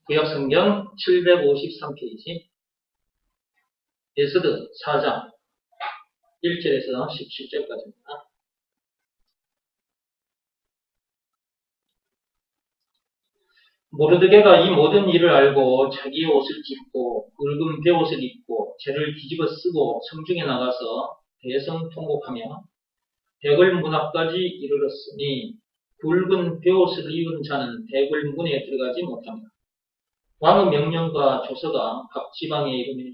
구약성경 753페이지 에스더 4장 1절에서 17절까지입니다. 모르드게가 이 모든 일을 알고 자기의 옷을 찢고 굵은 베옷을 입고 재를 뒤집어 쓰고 성중에 나가서 대성 통곡하며 대궐 문 앞까지 이르렀으니 굵은 베옷을 입은 자는 대궐 문에 들어가지 못합니다. 왕의 명령과 조서가 각 지방에 이르매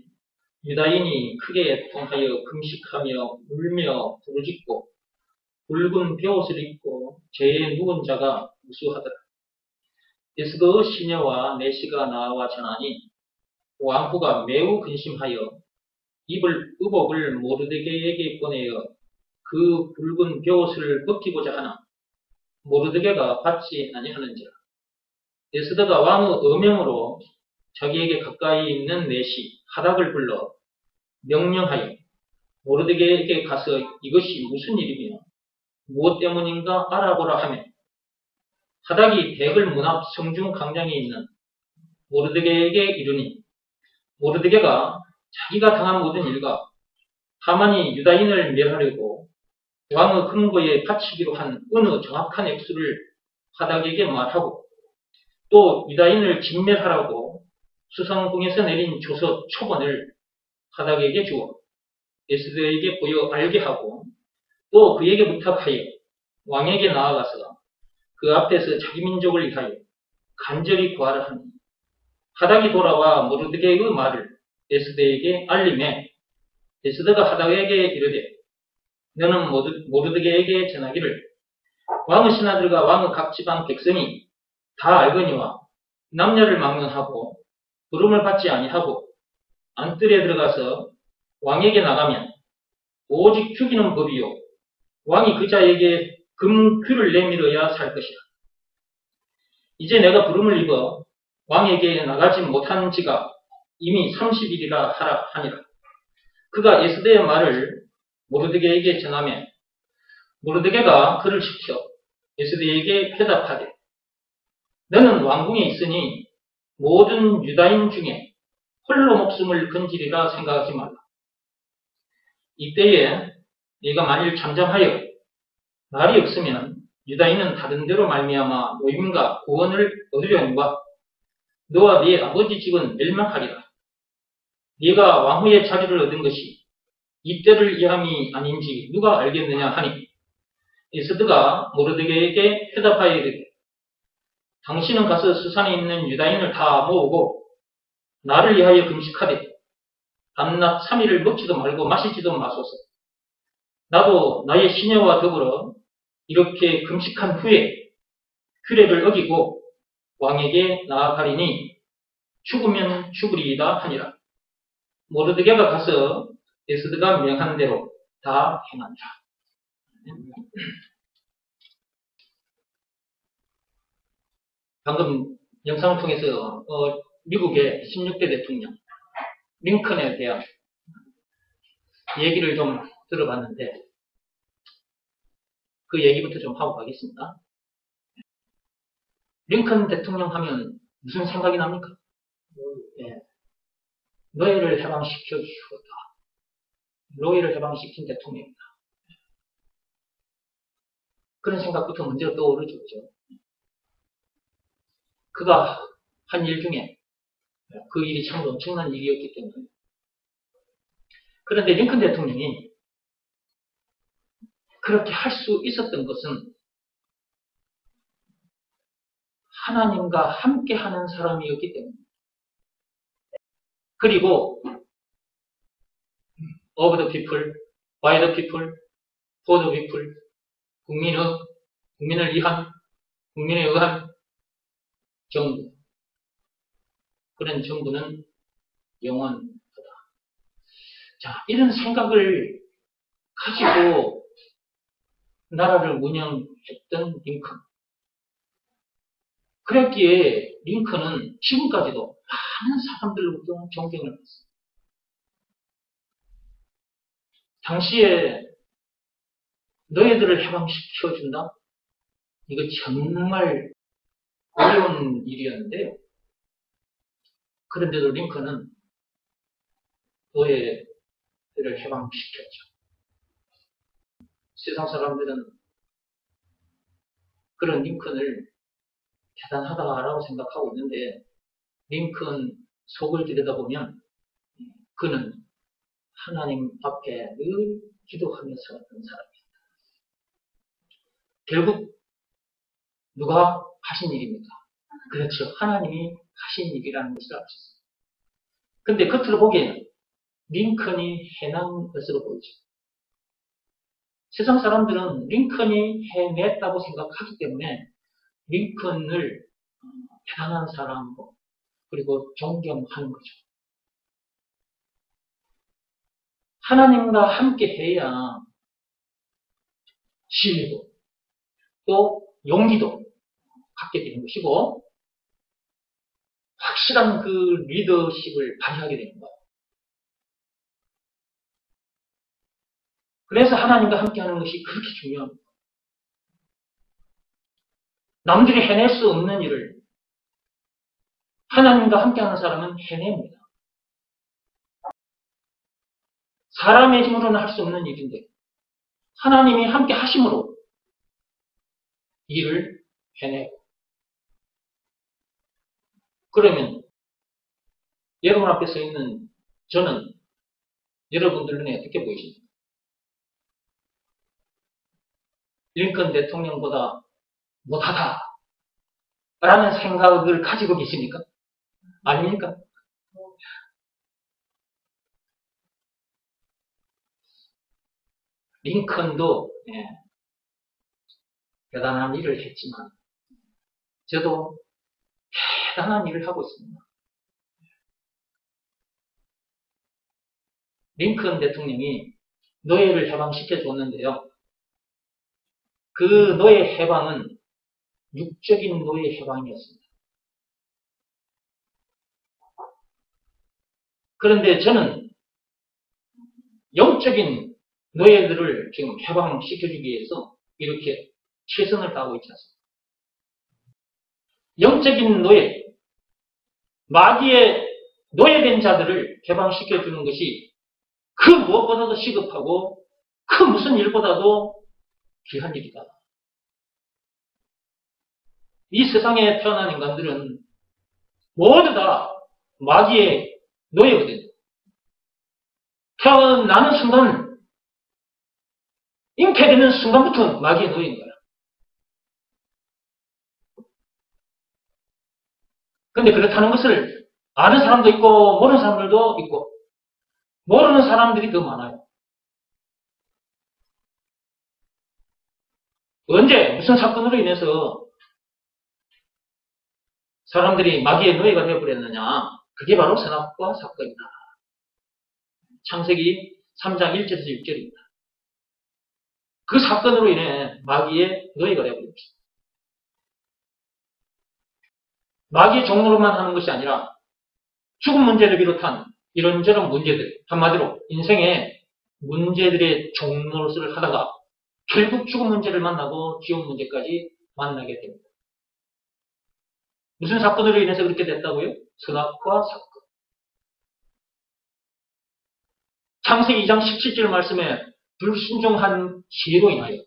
유다인이 크게 통하여 금식하며 울며 부르짖고 굵은 베옷을 입고 재에 누운 자가 무수하더라. 에스더의 시녀와 내시가 나와 전하니 왕후가 매우 근심하여 의복을 모르드게에게 보내어 그 굵은 베옷을 벗기고자 하나 모르드게가 받지 아니하는지라. 에스더가 왕의 어명으로 자기에게 가까이 있는 내시 하닥을 불러 명령하여 모르드게에게 가서 이것이 무슨 일이며 무엇 때문인가 알아보라 하며 하닥이 대궐 문 앞 성중 광장에 있는 모르드게에게 이르니 모르드게가 자기가 당한 모든 일과 하만이 유다인을 멸하려고 왕의 금고에 바치기로 한 어느 정확한 액수를 하닥에게 말하고 또 유다인을 진멸하라고 수상궁에서 내린 조서 초본을 하닥에게 주어 에스더에게 보여 알게 하고 또 그에게 부탁하여 왕에게 나아가서 그 앞에서 자기 민족을 위하여 간절히 구하라 하니 하닥이 돌아와 모르드게의 말을 에스더에게 알림해 에스더가 하닥에게 이르되 너는 모르드게에게 전하기를 왕의 신하들과 왕의 각 지방 백성이 다 알거니와 남녀를 막론하고 부름을 받지 아니하고 안뜰에 들어가서 왕에게 나가면 오직 죽이는 법이요 왕이 그 자에게 금귀를 내밀어야 살 것이라. 이제 내가 부름을 입어 왕에게 나가지 못한 지가 이미 30일이라 하니라. 그가 에스더의 말을 모르드게에게 전하며 모르드게가 그를 시켜 에스더에게 대답하되 너는 왕궁에 있으니 모든 유다인 중에 홀로 목숨을 건지리라 생각하지 말라. 이때에 네가 만일 잠잠하여 말이 없으면 유다인은 다른 데로 말미암아 노임과 구원을 얻으려니와 너와 네 아버지 집은 멸망하리라. 네가 왕후의 자리를 얻은 것이 이때를 위함이 아닌지 누가 알겠느냐 하니 에스더가 모르드게에게 대답하여 이르되 당신은 가서 수산에 있는 유다인을 다 모으고 나를 위하여 금식하되 밤낮 3일을 먹지도 말고 마시지도 마소서. 나도 나의 시녀와 더불어 이렇게 금식한 후에 규례를 어기고 왕에게 나아가리니 죽으면 죽으리이다 하니라. 모르드게가 가서 에스더가 명한 대로 다 행한다. 방금 영상을 통해서 미국의 16대 대통령 링컨에 대한 얘기를 좀 들어봤는데 그 얘기부터 좀 하고 가겠습니다. 링컨 대통령 하면 무슨 생각이 납니까? 예. 노예를 해방시켜 주었다. 노예를 해방시킨 대통령이다. 그런 생각부터 먼저 떠오르죠. 그가 한 일 중에 그 일이 참 엄청난 일이었기 때문에. 그런데 링컨 대통령이 그렇게 할 수 있었던 것은 하나님과 함께하는 사람이었기 때문에. 그리고 of the people, by the people, for the people, 국민을 위한, 국민에 의한 정부. 그런 정부는 영원하다. 자, 이런 생각을 가지고 나라를 운영했던 링컨. 그랬기에 링컨은 지금까지도 많은 사람들로부터 존경을 받습니다. 당시에 너희들을 해방시켜준다? 이거 정말 어려운 일이었는데요. 그런데도 링컨은 노예를 해방시켰죠. 세상 사람들은 그런 링컨을 대단하다라고 생각하고 있는데, 링컨 속을 들여다보면 그는 하나님 앞에 늘 기도하며 살았던 사람입니다. 결국 누가 하신 일입니까? 그렇죠. 하나님이 하신 일이라는 것을 알 수 있습니다. 근데 겉으로 보기에는 링컨이 해낸 것으로 보이죠. 세상 사람들은 링컨이 해냈다고 생각하기 때문에 링컨을 대단한 사람으로 그리고 존경하는 거죠. 하나님과 함께 해야 신뢰도 또 용기도 갖게 되는 것이고 확실한 그 리더십을 발휘하게 되는 거예요. 그래서 하나님과 함께하는 것이 그렇게 중요합니다. 남들이 해낼 수 없는 일을 하나님과 함께하는 사람은 해냅니다. 사람의 힘으로는 할 수 없는 일인데 하나님이 함께 하심으로 일을 해내고, 그러면 여러분 앞에 서 있는 저는 여러분들 눈에 어떻게 보이십니까? 링컨 대통령보다 못하다 라는 생각을 가지고 계십니까? 아닙니까? 링컨도 대단한 일을 했지만 저도 대단한 일을 하고 있습니다. 링컨 대통령이 노예를 해방시켜 줬는데요. 그 노예 해방은 육적인 노예 해방이었습니다. 그런데 저는 영적인 노예들을 지금 해방시켜주기 위해서 이렇게 최선을 다하고 있지 않습니까? 영적인 노예, 마귀의 노예된 자들을 해방시켜주는 것이 그 무엇보다도 시급하고 그 무슨 일보다도 귀한 일이다. 이 세상에 태어난 인간들은 모두 다 마귀의 노예거든요. 태어나는 순간, 잉태되는 순간부터 마귀의 노예인 거야. 그런데 그렇다는 것을 아는 사람도 있고 모르는 사람들도 있고, 모르는 사람들이 더 많아요. 언제 무슨 사건으로 인해서 사람들이 마귀의 노예가 되어버렸느냐? 그게 바로 선악과 사건이다. 창세기 3장 1절에서 6절입니다. 그 사건으로 인해 마귀의 노예가 되어버렸습니다. 마귀의 종로로만 하는 것이 아니라 죽음 문제를 비롯한 이런저런 문제들, 한마디로 인생의 문제들의 종로를 하다가 결국 죽음 문제를 만나고 지옥 문제까지 만나게 됩니다. 무슨 사건으로 인해서 그렇게 됐다고요? 선악과 사건. 창세기 2장 17절 말씀에 불순종한 죄로 인하여.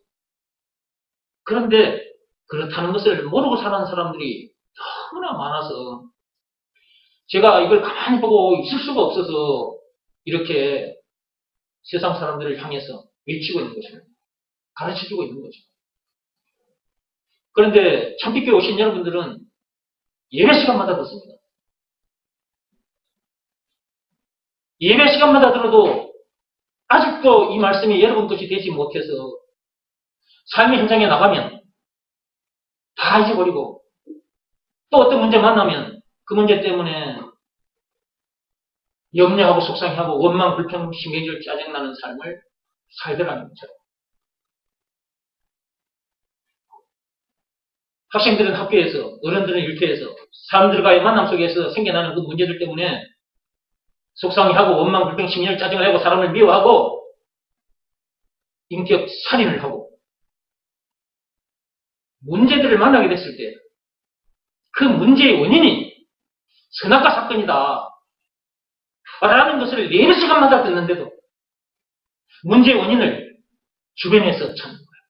그런데 그렇다는 것을 모르고 사는 사람들이 너무나 많아서 제가 이걸 가만히 보고 있을 수가 없어서 이렇게 세상 사람들을 향해서 외치고 있는 것입니다. 가르쳐주고 있는 거죠. 그런데 참빛교회 오신 여러분들은 예배 시간마다 듣습니다. 예배 시간마다 들어도 아직도 이 말씀이 여러분 것이 되지 못해서 삶의 현장에 나가면 다 잊어버리고 또 어떤 문제 만나면 그 문제 때문에 염려하고 속상해하고 원망, 불평, 심해질 짜증나는 삶을 살더라는 거죠. 학생들은 학교에서, 어른들은 일터에서, 사람들과의 만남 속에서 생겨나는 그 문제들 때문에 속상해하고 원망, 불평, 심려를 짜증을 하고 사람을 미워하고 인격 살인을 하고 문제들을 만나게 됐을 때 그 문제의 원인이 선악과 사건이다 라는 것을 4시간마다 듣는데도 문제의 원인을 주변에서 찾는 거예요.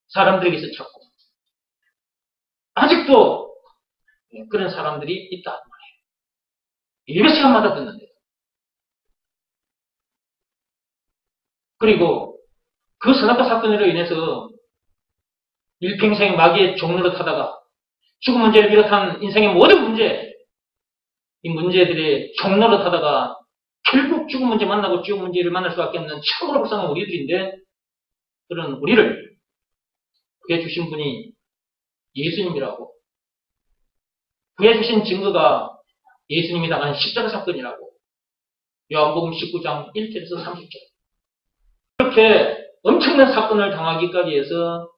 사람들에게서 찾고 아직도 그런 사람들이 있다 말이에요. 4시간마다 듣는데도. 그리고 그 선악과 사건으로 인해서 일평생 마귀의 종로를 타다가 죽음 문제를 비롯한 인생의 모든 문제, 이 문제들의 종로를 타다가 결국 죽음 문제 만나고 죽음 문제를 만날 수밖에 없는 참으로 불쌍한 우리들인데, 그런 우리를 구해주신 분이 예수님이라고, 구해주신 증거가 예수님이 당한 십자가 사건이라고, 요한복음 19장 1절에서 30절. 이렇게 엄청난 사건을 당하기까지 해서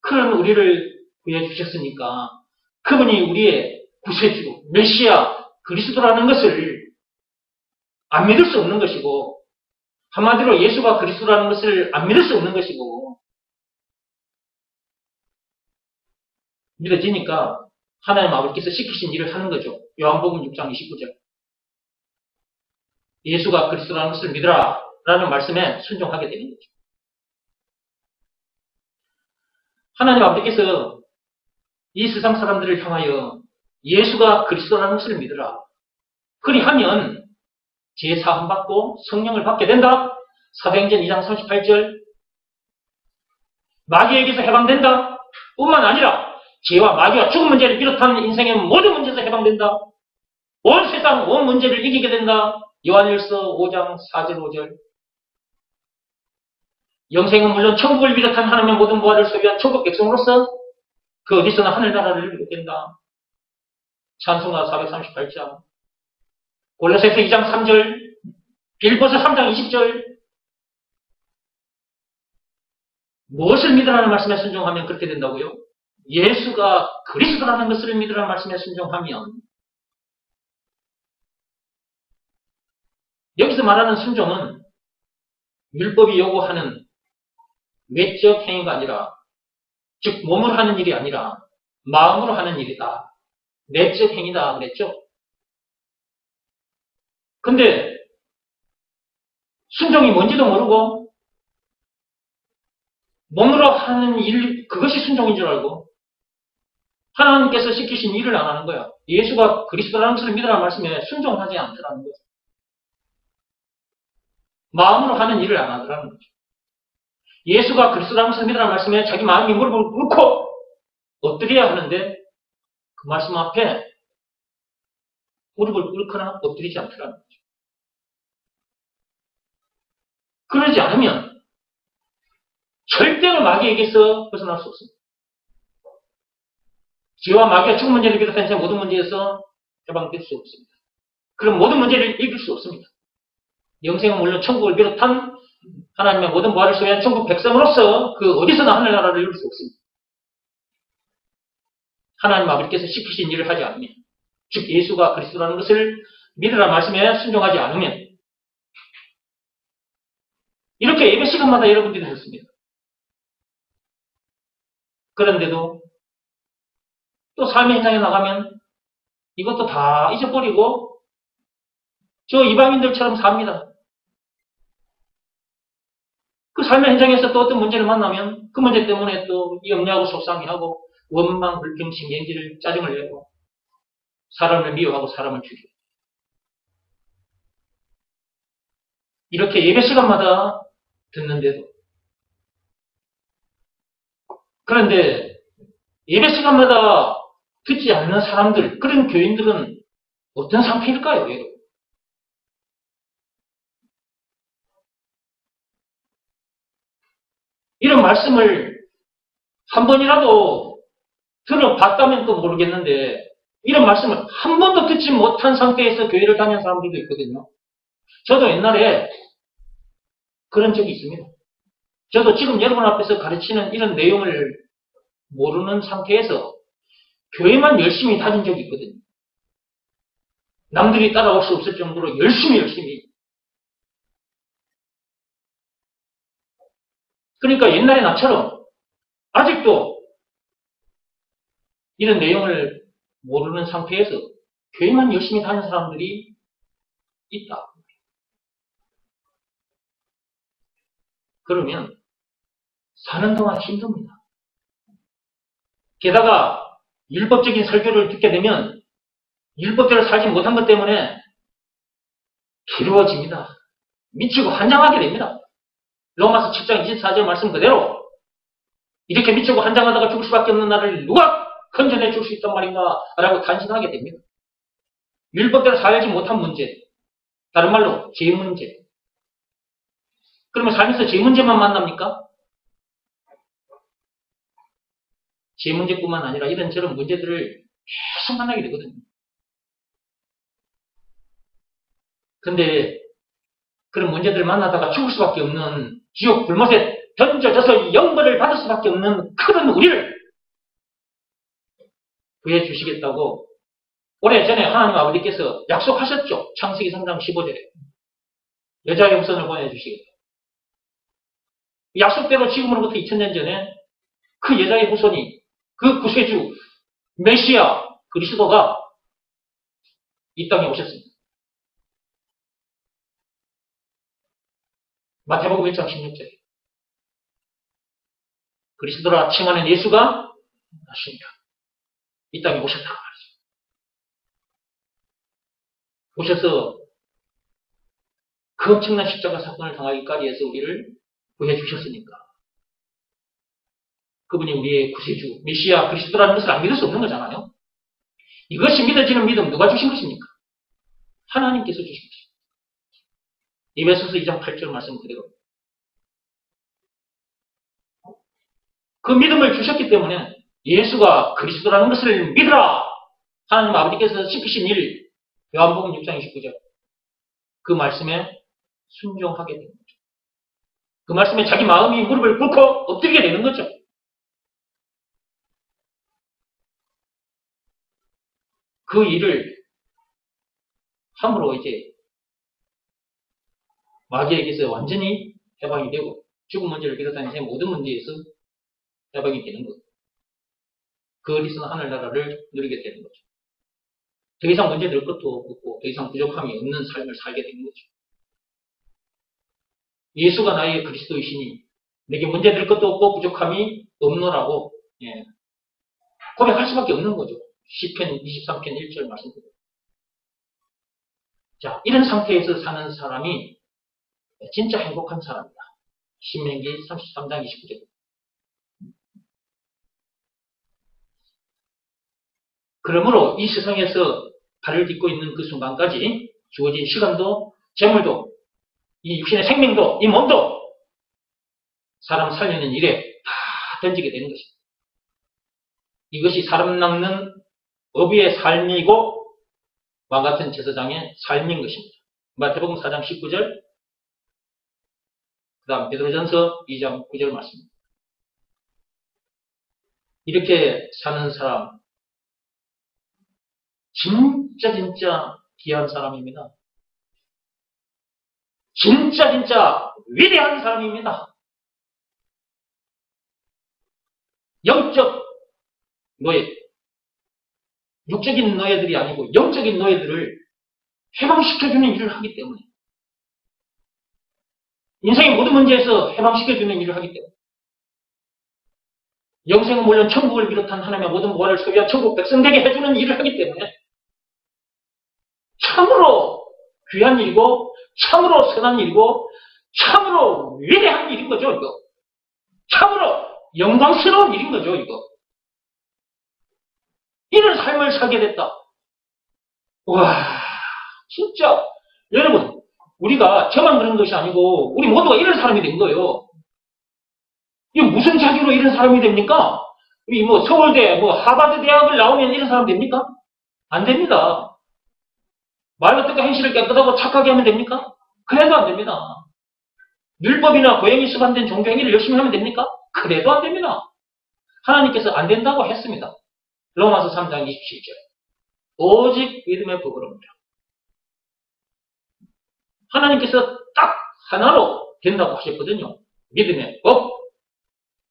그런 우리를 구해주셨으니까 그분이 우리의 구세주, 메시아, 그리스도라는 것을 안 믿을 수 없는 것이고, 한마디로 예수가 그리스도라는 것을 안 믿을 수 없는 것이고, 믿어지니까 하나님 아버지께서 시키신 일을 하는 거죠. 요한복음 6장 29절. 예수가 그리스도라는 것을 믿으라 라는 말씀에 순종하게 되는 거죠. 하나님 아버지께서 이 세상 사람들을 향하여 예수가 그리스도라는 것을 믿으라. 그리하면 제사함 받고 성령을 받게 된다. 사도행전 2장 38절. 마귀에게서 해방된다. 뿐만 아니라 죄와 마귀와 죽음 문제를 비롯한 인생의 모든 문제에서 해방된다. 온 세상 온 문제를 이기게 된다. 요한일서 5장 4절 5절. 영생은 물론 천국을 비롯한 하나님의 모든 부활을 소유한 천국 백성으로서 그 어디서나 하늘나라를 이루게 된다. 찬송가 438장. 골로새서 2장 3절. 빌보서 3장 20절. 무엇을 믿으라는 말씀에 순종하면 그렇게 된다고요? 예수가 그리스도라는 것을 믿으라는 말씀에 순종하면, 여기서 말하는 순종은 율법이 요구하는 외적 행위가 아니라, 즉 몸으로 하는 일이 아니라 마음으로 하는 일이다. 내적 행위다 그랬죠? 근데 순종이 뭔지도 모르고 몸으로 하는 일, 그것이 순종인 줄 알고 하나님께서 시키신 일을 안 하는 거야. 예수가 그리스도라는 것을 믿으라는 말씀에 순종하지 않더라는 거죠. 마음으로 하는 일을 안 하더라는 거죠. 예수가 그리스도라는 것을 믿으라는 말씀에 자기 마음이 무릎을 꿇고 엎드려야 하는데 그 말씀 앞에 무릎을 꿇거나 엎드리지 않더라는 거죠. 그러지 않으면 절대로 마귀에게서 벗어날 수 없습니다. 죄와 마귀가 죽은 문제를 비롯한 제 모든 문제에서 해방될 수 없습니다. 그럼 모든 문제를 이길 수 없습니다. 영생은 물론 천국을 비롯한 하나님의 모든 부활을 소유한 천국 백성으로서 그 어디서나 하늘나라를 이룰 수 없습니다. 하나님 아버지께서 시키신 일을 하지 않으면, 즉 예수가 그리스도라는 것을 믿으라는 말씀에 순종하지 않으면, 이렇게 예배 시간마다 여러분들이 듣습니다. 그런데도 또 삶의 현장에 나가면 이것도 다 잊어버리고 저 이방인들처럼 삽니다. 그 삶의 현장에서 또 어떤 문제를 만나면 그 문제 때문에 또 염려하고 속상해하고 원망, 불평, 신경질, 짜증을 내고 사람을 미워하고 사람을 죽이고, 이렇게 예배 시간마다 듣는데도, 그런데 예배 시간마다 듣지 않는 사람들, 그런 교인들은 어떤 상태일까요? 여러분? 이런 말씀을 한 번이라도 들어봤다면 또 모르겠는데, 이런 말씀을 한 번도 듣지 못한 상태에서 교회를 다니는 사람들도 있거든요. 저도 옛날에 그런 적이 있습니다. 저도 지금 여러분 앞에서 가르치는 이런 내용을 모르는 상태에서 교회만 열심히 다닌 적이 있거든요. 남들이 따라올 수 없을 정도로 열심히. 그러니까 옛날에 나처럼 아직도 이런 내용을 모르는 상태에서 교회만 열심히 다니는 사람들이 있다. 그러면 사는 동안 힘듭니다. 게다가 율법적인 설교를 듣게 되면 율법대로 살지 못한 것 때문에 괴로워집니다. 미치고 환장하게 됩니다. 로마서 7장 24절 말씀 그대로 이렇게 미치고 환장하다가 죽을 수밖에 없는 나를 누가 건져내 줄 수 있단 말인가 라고 탄식하게 됩니다. 율법대로 살지 못한 문제, 다른 말로 죄 문제. 그러면 살면서 죄 문제만 만납니까? 죄 문제뿐만 아니라 이런저런 문제들을 계속 만나게 되거든요. 근데 그런 문제들을 만나다가 죽을 수밖에 없는 지옥 불못에 던져져서 영벌을 받을 수밖에 없는 큰 우리를 구해 주시겠다고 오래전에 하나님 아버지께서 약속하셨죠. 창세기 3장 15절에 여자의 후손을 보내주시겠다. 약속대로 지금으로부터 2000년 전에 그 여자의 후손이 그 구세주 메시아 그리스도가 이 땅에 오셨습니다. 마태복음 1장 16절에 그리스도라 칭하는 예수가 나십니다. 이 땅에 오셨다고 말이죠. 오셔서 그 엄청난 십자가 사건을 당하기까지 해서 우리를 구해 주셨으니까 그분이 우리의 구세주 메시아 그리스도라는 것을 안 믿을 수 없는 거잖아요. 이것이 믿어지는 믿음 누가 주신 것입니까? 하나님께서 주신 것입니다. 에베소서 2장 8절 말씀 그대로 그 믿음을 주셨기 때문에 예수가 그리스도라는 것을 믿으라 하나님 아버지께서 시키신 일 요한복음 6장 29절 그 말씀에 순종하게 되는 거죠. 그 말씀에 자기 마음이 무릎을 꿇고 엎드리게 되는 거죠. 그 일을 함으로 이제 마귀에게서 완전히 해방이 되고 죽은 문제를 비롯한 제 모든 문제에서 해방이 되는 것. 그 어디서는 하늘나라를 누리게 되는 거죠. 더 이상 문제될 것도 없고 더 이상 부족함이 없는 삶을 살게 되는 거죠. 예수가 나의 그리스도이시니 내게 문제될 것도 없고 부족함이 없노라고 고백할 수밖에 없는 거죠. 시편 23편 1절 말씀드립니다. 자, 이런 상태에서 사는 사람이 진짜 행복한 사람이다. 신명기 33장 29절. 그러므로 이 세상에서 발을 딛고 있는 그 순간까지 주어진 시간도 재물도 이 육신의 생명도 이 몸도 사람 살리는 일에 다 던지게 되는 것입니다. 이것이 사람 낚는 어비의 삶이고 왕같은 제사장의 삶인 것입니다. 마태복음 4장 19절 그 다음 베드로전서 2장 9절 말씀입니다. 이렇게 사는 사람 진짜 귀한 사람입니다. 진짜 위대한 사람입니다. 영적 노예, 육적인 노예들이 아니고 영적인 노예들을 해방시켜주는 일을 하기 때문에 인생의 모든 문제에서 해방시켜주는 일을 하기 때문에 영생은 물론 천국을 비롯한 하나님의 모든 보화를 소유한 천국 백성 되게 해주는 일을 하기 때문에 참으로 귀한 일이고 참으로 선한 일이고 참으로 위대한 일인 거죠. 이거 참으로 영광스러운 일인 거죠. 이거 이런 삶을 살게 됐다. 와 진짜 여러분 우리가 저만 그런 것이 아니고 우리 모두가 이런 사람이 된 거예요. 이게 무슨 자기로 이런 사람이 됩니까? 우리 서울대 하버드 대학을 나오면 이런 사람 됩니까? 안 됩니다. 말과 뜻과 행실을 깨끗하고 착하게 하면 됩니까? 그래도 안 됩니다. 율법이나 고행이 수반된 종교행위를 열심히 하면 됩니까? 그래도 안 됩니다. 하나님께서 안 된다고 했습니다. 로마서 3장 27절 오직 믿음의 법으로입니다. 하나님께서 딱 하나로 된다고 하셨거든요. 믿음의 법.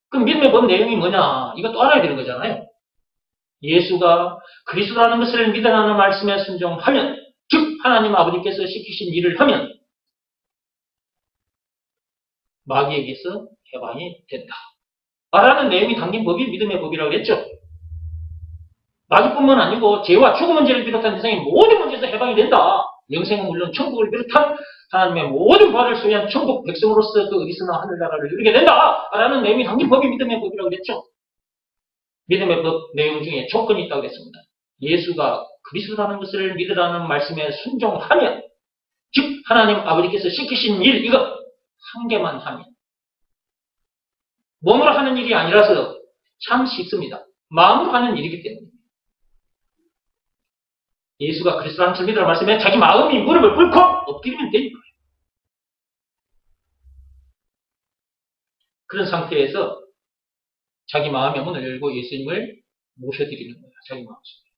그럼 믿음의 법 내용이 뭐냐? 이거 또 알아야 되는 거잖아요. 예수가 그리스도라는 것을 믿으라는 말씀에 순종하면, 즉 하나님 아버지께서 시키신 일을 하면 마귀에게서 해방이 된다. 라는 내용이 담긴 법이 믿음의 법이라고 했죠. 마귀뿐만 아니고 죄와 죽음 문제를 비롯한 세상의 모든 문제에서 해방이 된다. 영생은 물론 천국을 비롯한 하나님의 모든 부활을 소유한 천국 백성으로서 그 어디서나 하늘나라를 누리게 된다. 라는 내용이 담긴 법이 믿음의 법이라고 그랬죠. 믿음의 법 내용 중에 조건이 있다고 그랬습니다. 예수가 그리스도라는 것을 믿으라는 말씀에 순종하면, 즉 하나님 아버지께서 시키신 일 이거 한 개만 하면, 몸으로 하는 일이 아니라서 참 쉽습니다. 마음으로 하는 일이기 때문에. 예수가 그리스도라는 것을 믿으라는 말씀에 자기 마음이 무릎을 꿇고 엎드리면 되는 거예요. 그런 상태에서 자기 마음의 문을 열고 예수님을 모셔드리는 거예요. 자기 마음속에.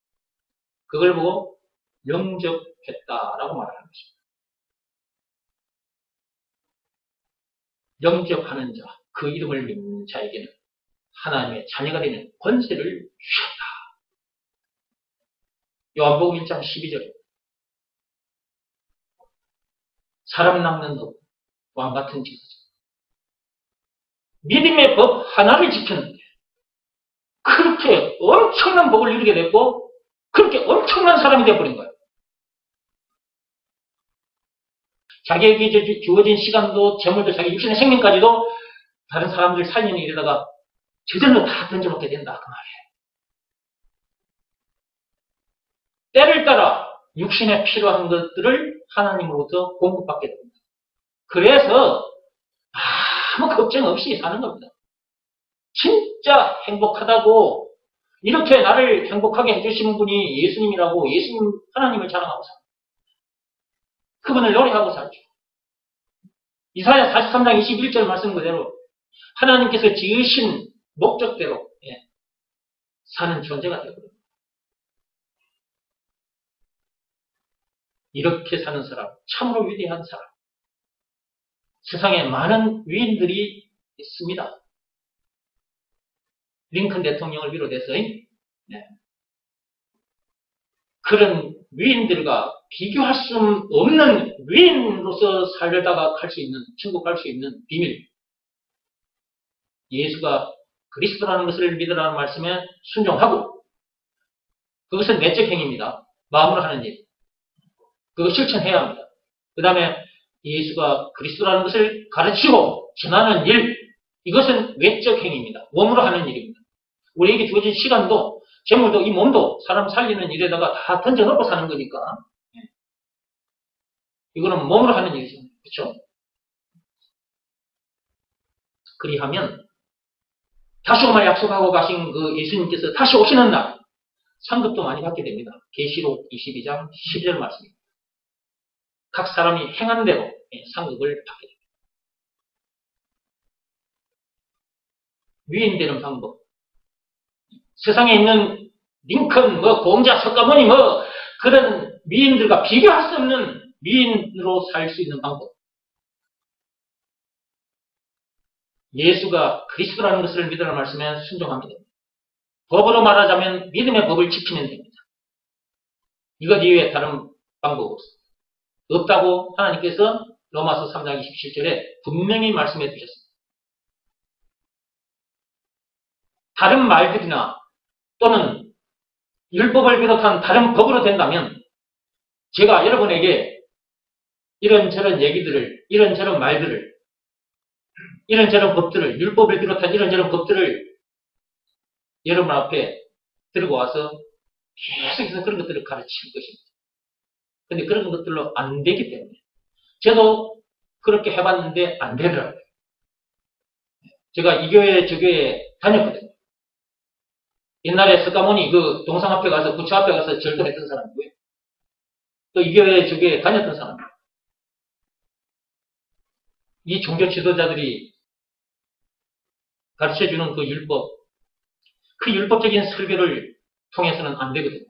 그걸 보고 영접했다라고 말하는 것입니다. 영접하는 자, 그 이름을 믿는 자에게는 하나님의 자녀가 되는 권세를 주셨다. 요한복음 1장 12절. 사람 낚는 법, 왕 같은 제사장. 믿음의 법 하나를 지켰는데 그렇게 엄청난 복을 누리게 됐고 그렇게 엄청난 사람이 되어버린 거예요. 자기에게 주어진 시간도 재물도 자기 육신의 생명까지도 다른 사람들 살리는 일에다가 저절로 다 던져놓게 된다. 그 말이에요. 때를 따라 육신에 필요한 것들을 하나님으로부터 공급받게 됩니다. 그래서 아무 걱정 없이 사는 겁니다. 진짜 행복하다고 이렇게 나를 행복하게 해주시는 분이 예수님이라고 예수님 하나님을 자랑하고 삽니다. 그분을 노래하고 살죠. 이사야 43장 21절 말씀 그대로 하나님께서 지으신 목적대로 사는 존재가 되거든요. 이렇게 사는 사람, 참으로 위대한 사람. 세상에 많은 위인들이 있습니다. 링컨 대통령을 비롯해서 그런 위인들과 비교할 수 없는 위인으로서 살다가 갈 수 있는, 천국 갈 수 있는 비밀. 예수가 그리스도라는 것을 믿으라는 말씀에 순종하고, 그것은 내적 행위입니다. 마음으로 하는 일. 그거 실천해야 합니다. 그 다음에 예수가 그리스도라는 것을 가르치고 전하는 일. 이것은 외적 행위입니다. 몸으로 하는 일입니다. 우리에게 주어진 시간도, 재물도, 이 몸도 사람 살리는 일에다가 다 던져놓고 사는 거니까. 이거는 몸으로 하는 일이죠. 그렇죠? 그리하면 다시 오마 약속하고 가신 그 예수님께서 다시 오시는 날 상급도 많이 받게 됩니다. 계시록 22장 12절 말씀입니다. 각 사람이 행한 대로 상급을 받게 됩니다. 위인되는 방법. 세상에 있는 링컨, 공자, 석가모니, 그런 위인들과 비교할 수 없는 위인으로 살 수 있는 방법. 예수가 그리스도라는 것을 믿으라는 말씀에 순종하면 됩니다. 법으로 말하자면 믿음의 법을 지키면 됩니다. 이것 이외에 다른 방법 없다고 하나님께서 로마서 3장 27절에 분명히 말씀해 주셨습니다. 다른 말들이나 또는 율법을 비롯한 다른 법으로 된다면 제가 여러분에게 이런저런 얘기들을, 이런저런 말들을, 이런저런 법들을, 율법을 비롯한 이런저런 법들을 여러분 앞에 들고 와서 계속해서 그런 것들을 가르칠 것입니다. 근데 그런 것들로 안 되기 때문에 저도 그렇게 해봤는데 안 되더라고요. 제가 이 교회 저 교회 다녔거든요. 옛날에 석가모니 그 동상 앞에 가서 부처 앞에 가서 절도했던 사람이고요. 또 이 교회 저 교회 다녔던 사람이에요. 이 종교 지도자들이 가르쳐주는 그 율법, 그 율법적인 설교를 통해서는 안 되거든요.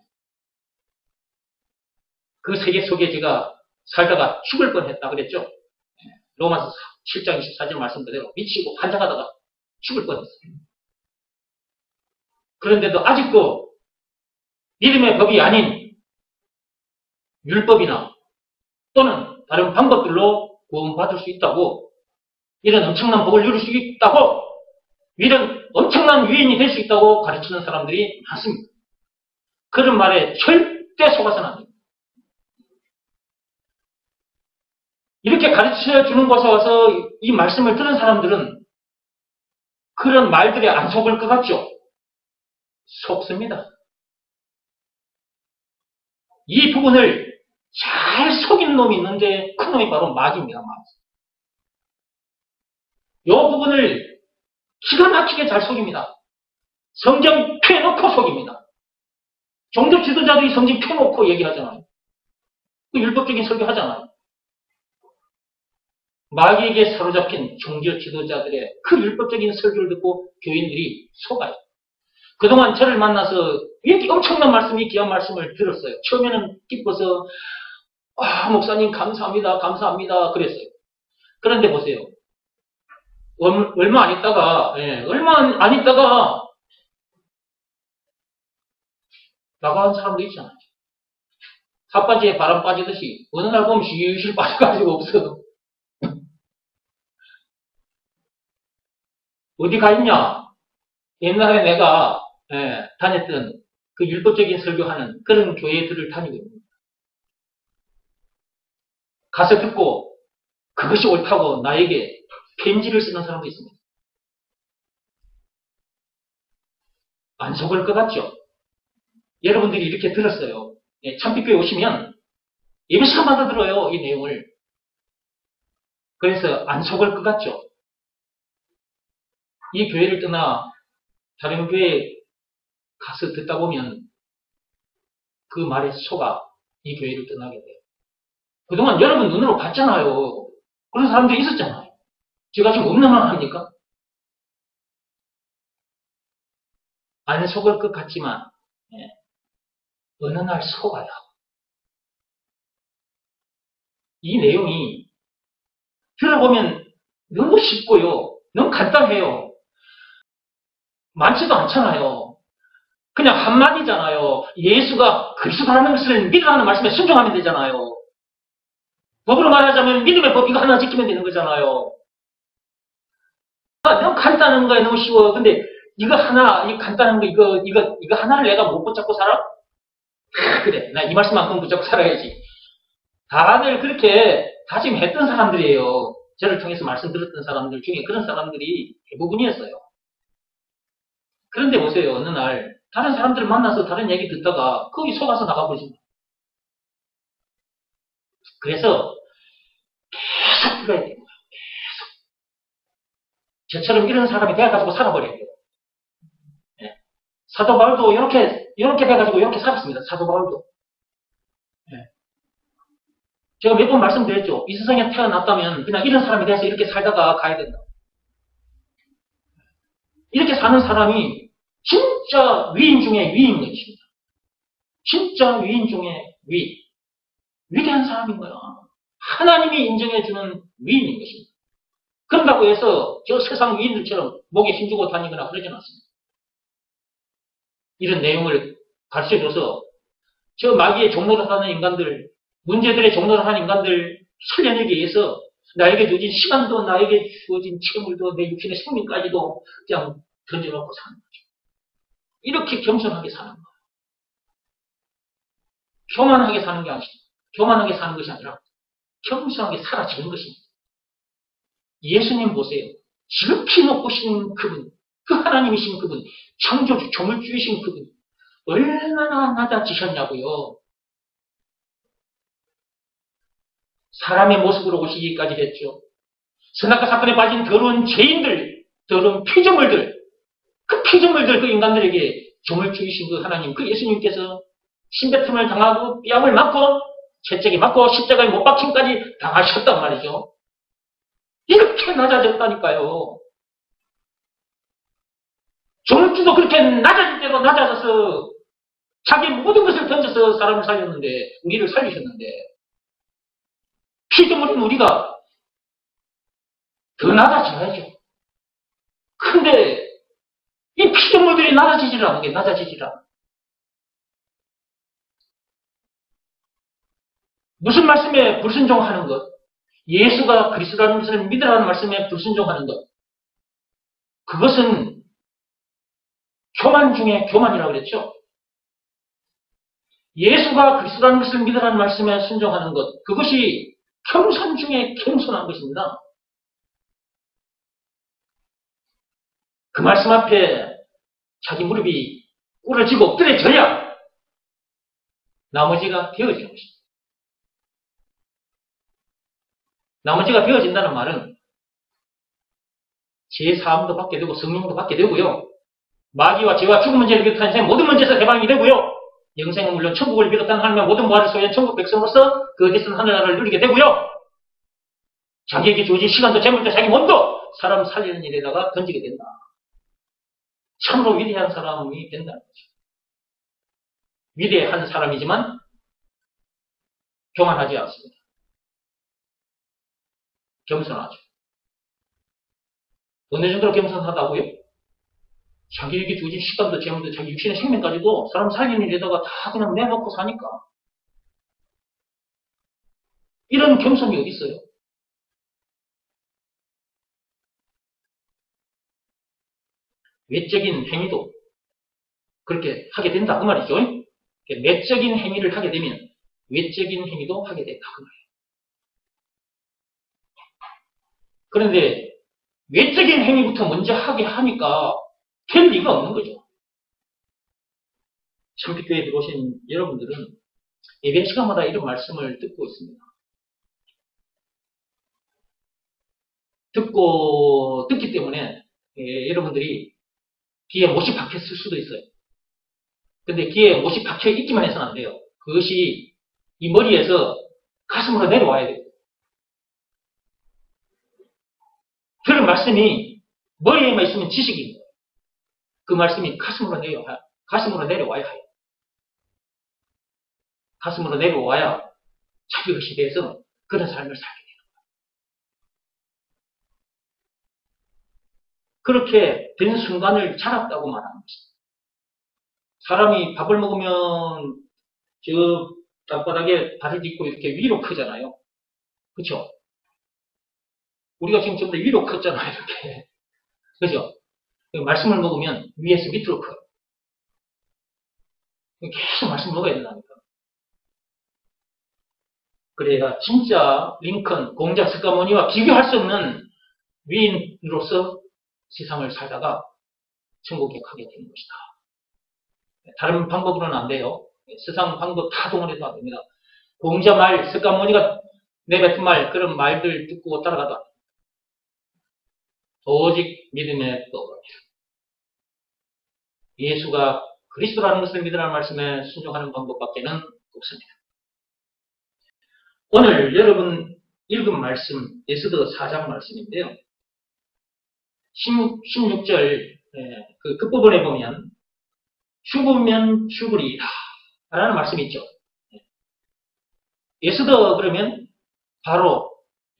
그 세계 속에 제가 살다가 죽을 뻔했다 그랬죠. 로마서 7장 24절 말씀 그대로 미치고 환장하다가 죽을 뻔했어요. 그런데도 아직도 믿음의 법이 아닌 율법이나 또는 다른 방법들로 구원받을 수 있다고, 이런 엄청난 복을 누릴 수 있다고, 이런 엄청난 유인이 될 수 있다고 가르치는 사람들이 많습니다. 그런 말에 절대 속아서는 안 됩니다. 이렇게 가르쳐 주는 곳에 와서 이 말씀을 들은 사람들은 그런 말들에 안 속을 것 같죠? 속습니다. 이 부분을 잘 속인 놈이 있는데 그 놈이 바로 마귀입니다. 마귀. 이 부분을 기가 막히게 잘 속입니다. 성경 펴놓고 속입니다. 종교 지도자들이 성경 펴놓고 얘기하잖아요. 그 율법적인 설교 하잖아요. 마귀에게 사로잡힌 종교 지도자들의 그 율법적인 설교를 듣고 교인들이 속아요. 그동안 저를 만나서 이렇게 엄청난 말씀이 귀한 말씀을 들었어요. 처음에는 기뻐서 목사님 감사합니다. 감사합니다. 그랬어요. 그런데 보세요. 얼마 안 있다가 나가는 사람도 있잖아요. 삿바지에 바람 빠지듯이 어느 날 보면 실실 빠져가지고 없어. 어디 가 있냐? 옛날에 내가 다녔던 그 율법적인 설교하는 그런 교회들을 다니고 있습니다. 가서 듣고 그것이 옳다고 나에게 편지를 쓰는 사람도 있습니다. 안 속을 것 같죠? 여러분들이 이렇게 들었어요. 참빛교회 오시면 예배 시간마다 들어요. 이 내용을. 그래서 안 속을 것 같죠? 이 교회를 떠나 다른 교회에 가서 듣다 보면 그 말에 속아 이 교회를 떠나게 돼요. 그동안 여러분 눈으로 봤잖아요. 그런 사람들이 있었잖아요. 제가 지금 없는 말 합니까? 안 속을 것 같지만 어느 날 속아요. 이 내용이 들어보면 너무 쉽고요. 너무 간단해요. 많지도 않잖아요. 그냥 한마디잖아요. 예수가 그리스도라는 것을 믿으라는 말씀에 순종하면 되잖아요. 법으로 말하자면 믿음의 법 이거 하나 지키면 되는 거잖아요. 너무 간단한 거에 너무 쉬워. 근데 이거 하나, 이 간단한 거 이거 하나를 내가 못 붙잡고 살아? 그래, 나 이 말씀만큼 붙잡고 살아야지. 다들 그렇게 다짐했던 사람들이에요. 저를 통해서 말씀 들었던 사람들 중에 그런 사람들이 대부분이었어요. 그런데 보세요. 어느 날 다른 사람들 만나서 다른 얘기 듣다가 거기 속아서 나가버리십니다. 그래서 계속 들어야 돼요. 계속. 저처럼 이런 사람이 돼가지고 살아버려야 돼요. 네. 사도 바울도 이렇게 돼가지고 이렇게 살았습니다. 사도 바울도. 네. 제가 몇 번 말씀드렸죠. 이 세상에 태어났다면 그냥 이런 사람이 돼서 이렇게 살다가 가야 된다. 이렇게 사는 사람이 진짜 위인 중에 위인 것입니다. 진짜 위인 중에 위. 위대한 사람인 거야. 하나님이 인정해주는 위인인 것입니다. 그런다고 해서 저 세상 위인들처럼 목에 힘주고 다니거나 그러지는 않습니다. 이런 내용을 가르쳐줘서 저 마귀의 종로를 하는 인간들, 문제들의 종로를 하는 인간들 살려내기 위해서 나에게 주어진 시간도 나에게 주어진 체물도 내 육신의 생명까지도 그냥 던져놓고 사는 거죠. 이렇게 겸손하게 사는 거예요. 교만하게 사는 게 아니죠. 교만하게 사는 것이 아니라 겸손하게 살아지는 것입니다. 예수님 보세요. 지극히 높으신 그분, 그 하나님이신 그분, 창조주, 조물주이신 그분, 얼마나 낮아지셨냐고요. 사람의 모습으로 오시기까지 했죠. 선악과 사건에 빠진 더러운 죄인들, 더러운 피조물들, 그 인간들에게 조물주이신 그 하나님, 그 예수님께서 신배품을 당하고 뺨을 맞고 채찍에 맞고 십자가에 못 박힘까지 당하셨단 말이죠. 이렇게 낮아졌다니까요. 조물주도 그렇게 낮아질 대로 낮아져서 자기 모든 것을 던져서 사람을 살렸는데, 우리를 살리셨는데, 피조물인 우리가 더 낮아져야죠. 근데 이 피조물들이 낮아지질 않은 게 낮아지질 않아. 무슨 말씀에 불순종하는 것? 예수가 그리스도라는 것을 믿으라는 말씀에 불순종하는 것. 그것은 교만 중에 교만이라고 그랬죠. 예수가 그리스도라는 것을 믿으라는 말씀에 순종하는 것. 그것이 겸손 중에 겸손한 것입니다. 그 말씀 앞에 자기 무릎이 꿇어지고 엎드려져야 나머지가 되어지는 것입니다. 나머지가 되어진다는 말은 제 사함도 받게 되고 성령도 받게 되고요. 마귀와 죄와 죽은 문제를 비롯한 인생의 모든 문제에서 해방이 되고요. 영생은 물론 천국을 비롯한 하나님의 모든 부활을 소유한 천국 백성으로서 그 어디서든 하늘나라를 누리게 되고요. 자기에게 주어진 시간도 재물도 자기 몸도 사람 살리는 일에다가 던지게 된다. 참으로 위대한 사람이 된다는 거죠. 위대한 사람이지만 교만하지 않습니다. 겸손하죠. 어느 정도로 겸손하다고요? 자기에게 주어진 시간도 재물도 자기 육신의 생명까지도 사람 살리는 일에다가 다 그냥 내놓고 사니까. 이런 겸손이 어디 있어요? 외적인 행위도 그렇게 하게 된다 그 말이죠. 내적인 행위를 하게 되면 외적인 행위도 하게 된다 그 말이에요. 그런데 외적인 행위부터 먼저 하게 하니까 될 리가 없는 거죠. 참빛교회에 들어오신 여러분들은 예배 시간마다 이런 말씀을 듣고 있습니다. 듣기 때문에 여러분들이 귀에 못이 박혔을 수도 있어요. 근데 귀에 못이 박혀 있기만 해서는 안 돼요. 그것이 이 머리에서 가슴으로 내려와야 돼요. 그런 말씀이 머리에만 있으면 지식입니다. 그 말씀이 가슴으로 내려와야 해요. 가슴으로 내려와야 자기 것이 돼서 그런 삶을 살게 돼요. 그렇게 된 순간을 자랐다고 말하는 것입니다. 사람이 밥을 먹으면 저 땅바닥에 발을 딛고 이렇게 위로 크잖아요. 그렇죠? 우리가 지금 전부 다 위로 컸잖아요. 이렇게. 그죠? 말씀을 먹으면 위에서 밑으로 커요. 계속 말씀 먹어야 된다니까. 그래야 진짜 링컨, 공작 스카모니와 비교할 수 없는 위인으로서 세상을 살다가 천국에 가게 되는 것이다. 다른 방법으로는 안 돼요. 세상 방법 다 동원해도 안 됩니다. 공자 말, 스카모니가 내뱉은 말, 그런 말들 듣고 따라가도 안 됩니다. 오직 믿음의 떡으로 예수가 그리스도라는 것을 믿으라는 말씀에 순종하는 방법밖에는 없습니다. 오늘 여러분 읽은 말씀 에스더 4장 말씀인데요. 16절 그 끝부분에 보면 죽으면 죽으리이다 라는 말씀이 있죠. 에스더 그러면 바로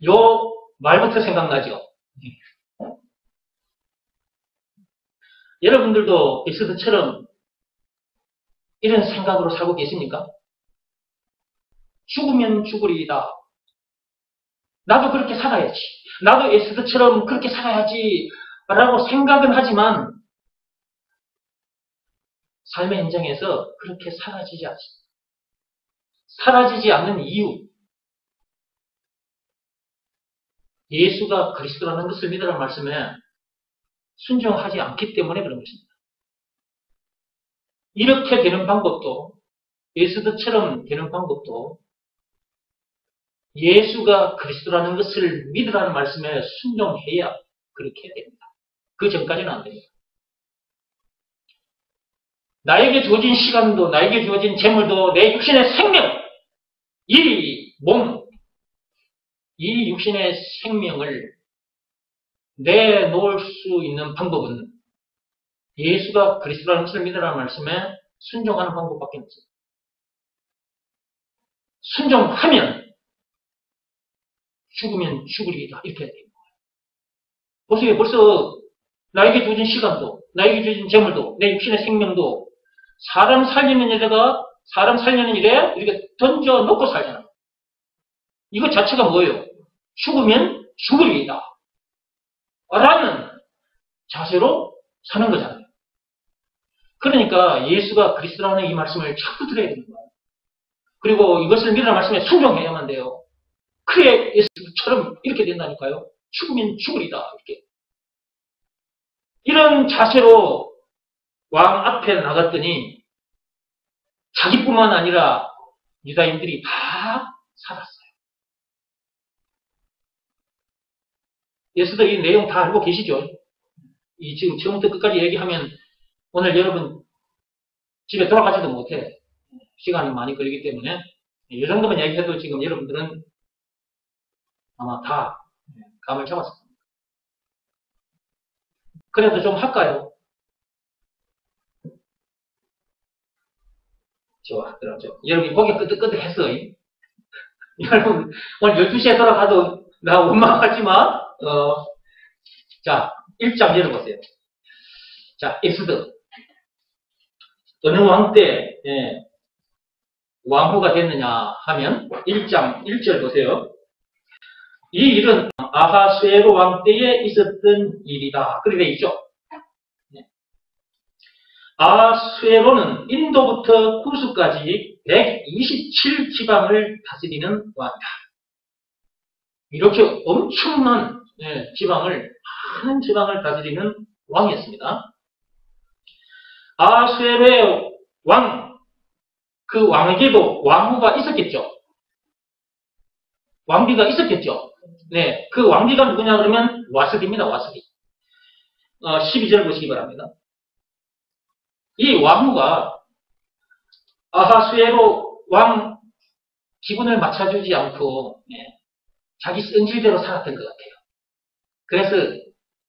요 말부터 생각나죠. 여러분들도 에스더처럼 이런 생각으로 살고 계십니까? 죽으면 죽으리이다. 나도 그렇게 살아야지. 나도 에스더처럼 그렇게 살아야지 라고 생각은 하지만 삶의 현장에서 그렇게 사라지지 않는 이유. 예수가 그리스도라는 것을 믿으라는 말씀에 순종하지 않기 때문에 그런 것입니다. 이렇게 되는 방법도, 에스더처럼 되는 방법도 예수가 그리스도라는 것을 믿으라는 말씀에 순종해야 그렇게 됩니다. 그 전까지는 안 됩니다. 나에게 주어진 시간도, 나에게 주어진 재물도, 내 육신의 생명, 이 몸, 이 육신의 생명을 내놓을 수 있는 방법은 예수가 그리스도라는 것을 믿으라는 말씀에 순종하는 방법밖에 없습니다. 순종하면 죽으면 죽으리이다 이렇게 해야 됩니다. 보세요. 벌써 나에게 주어진 시간도, 나에게 주어진 재물도, 내 육신의 생명도 사람 살리는 일에 이렇게 던져놓고 살잖아. 이거 자체가 뭐예요? 죽으면 죽으리이다. 라는 자세로 사는 거잖아요. 그러니까 예수가 그리스도라는 이 말씀을 자꾸 들어야 되는 거예요. 그리고 이것을 믿으라는 말씀에 순종해야만 돼요. 그래 예수처럼 이렇게 된다니까요. 죽으면 죽으리다. 이렇게. 이런 자세로 왕 앞에 나갔더니 자기뿐만 아니라 유다인들이 다 살았어요. 예수도 이 내용 다 알고 계시죠? 이 지금 처음부터 끝까지 얘기하면 오늘 여러분 집에 돌아가지도 못해. 시간이 많이 걸리기 때문에 이 정도만 얘기해도 지금 여러분들은 아마 다 감을 잡았을 겁니다. 그래도 좀 할까요? 좋아, 그렇죠. 여러분이 고개 끄덕끄덕했어. 여러분 오늘 12시에 돌아가도 나 원망하지 마. 자, 1장 열어보세요. 자, 엑소드. 어느 왕 때 왕후가 됐느냐 하면 1장 1절 보세요. 이 일은 아하수에로 왕 때에 있었던 일이다. 그렇게 되어 있죠. 아하수에로는 인도부터 쿠스까지 127지방을 다스리는 왕이다. 이렇게 엄청난 지방을, 많은 지방을 다스리는 왕이었습니다. 아하수에로의 왕, 그 왕에게도 왕후가 있었겠죠. 왕비가 있었겠죠. 네, 그 왕비가 누구냐 그러면 와스디입니다. 와스디. 12절 보시기 바랍니다. 이 왕후가 아하수에로 왕 기분을 맞춰주지 않고 자기 성질대로 살았던 것 같아요. 그래서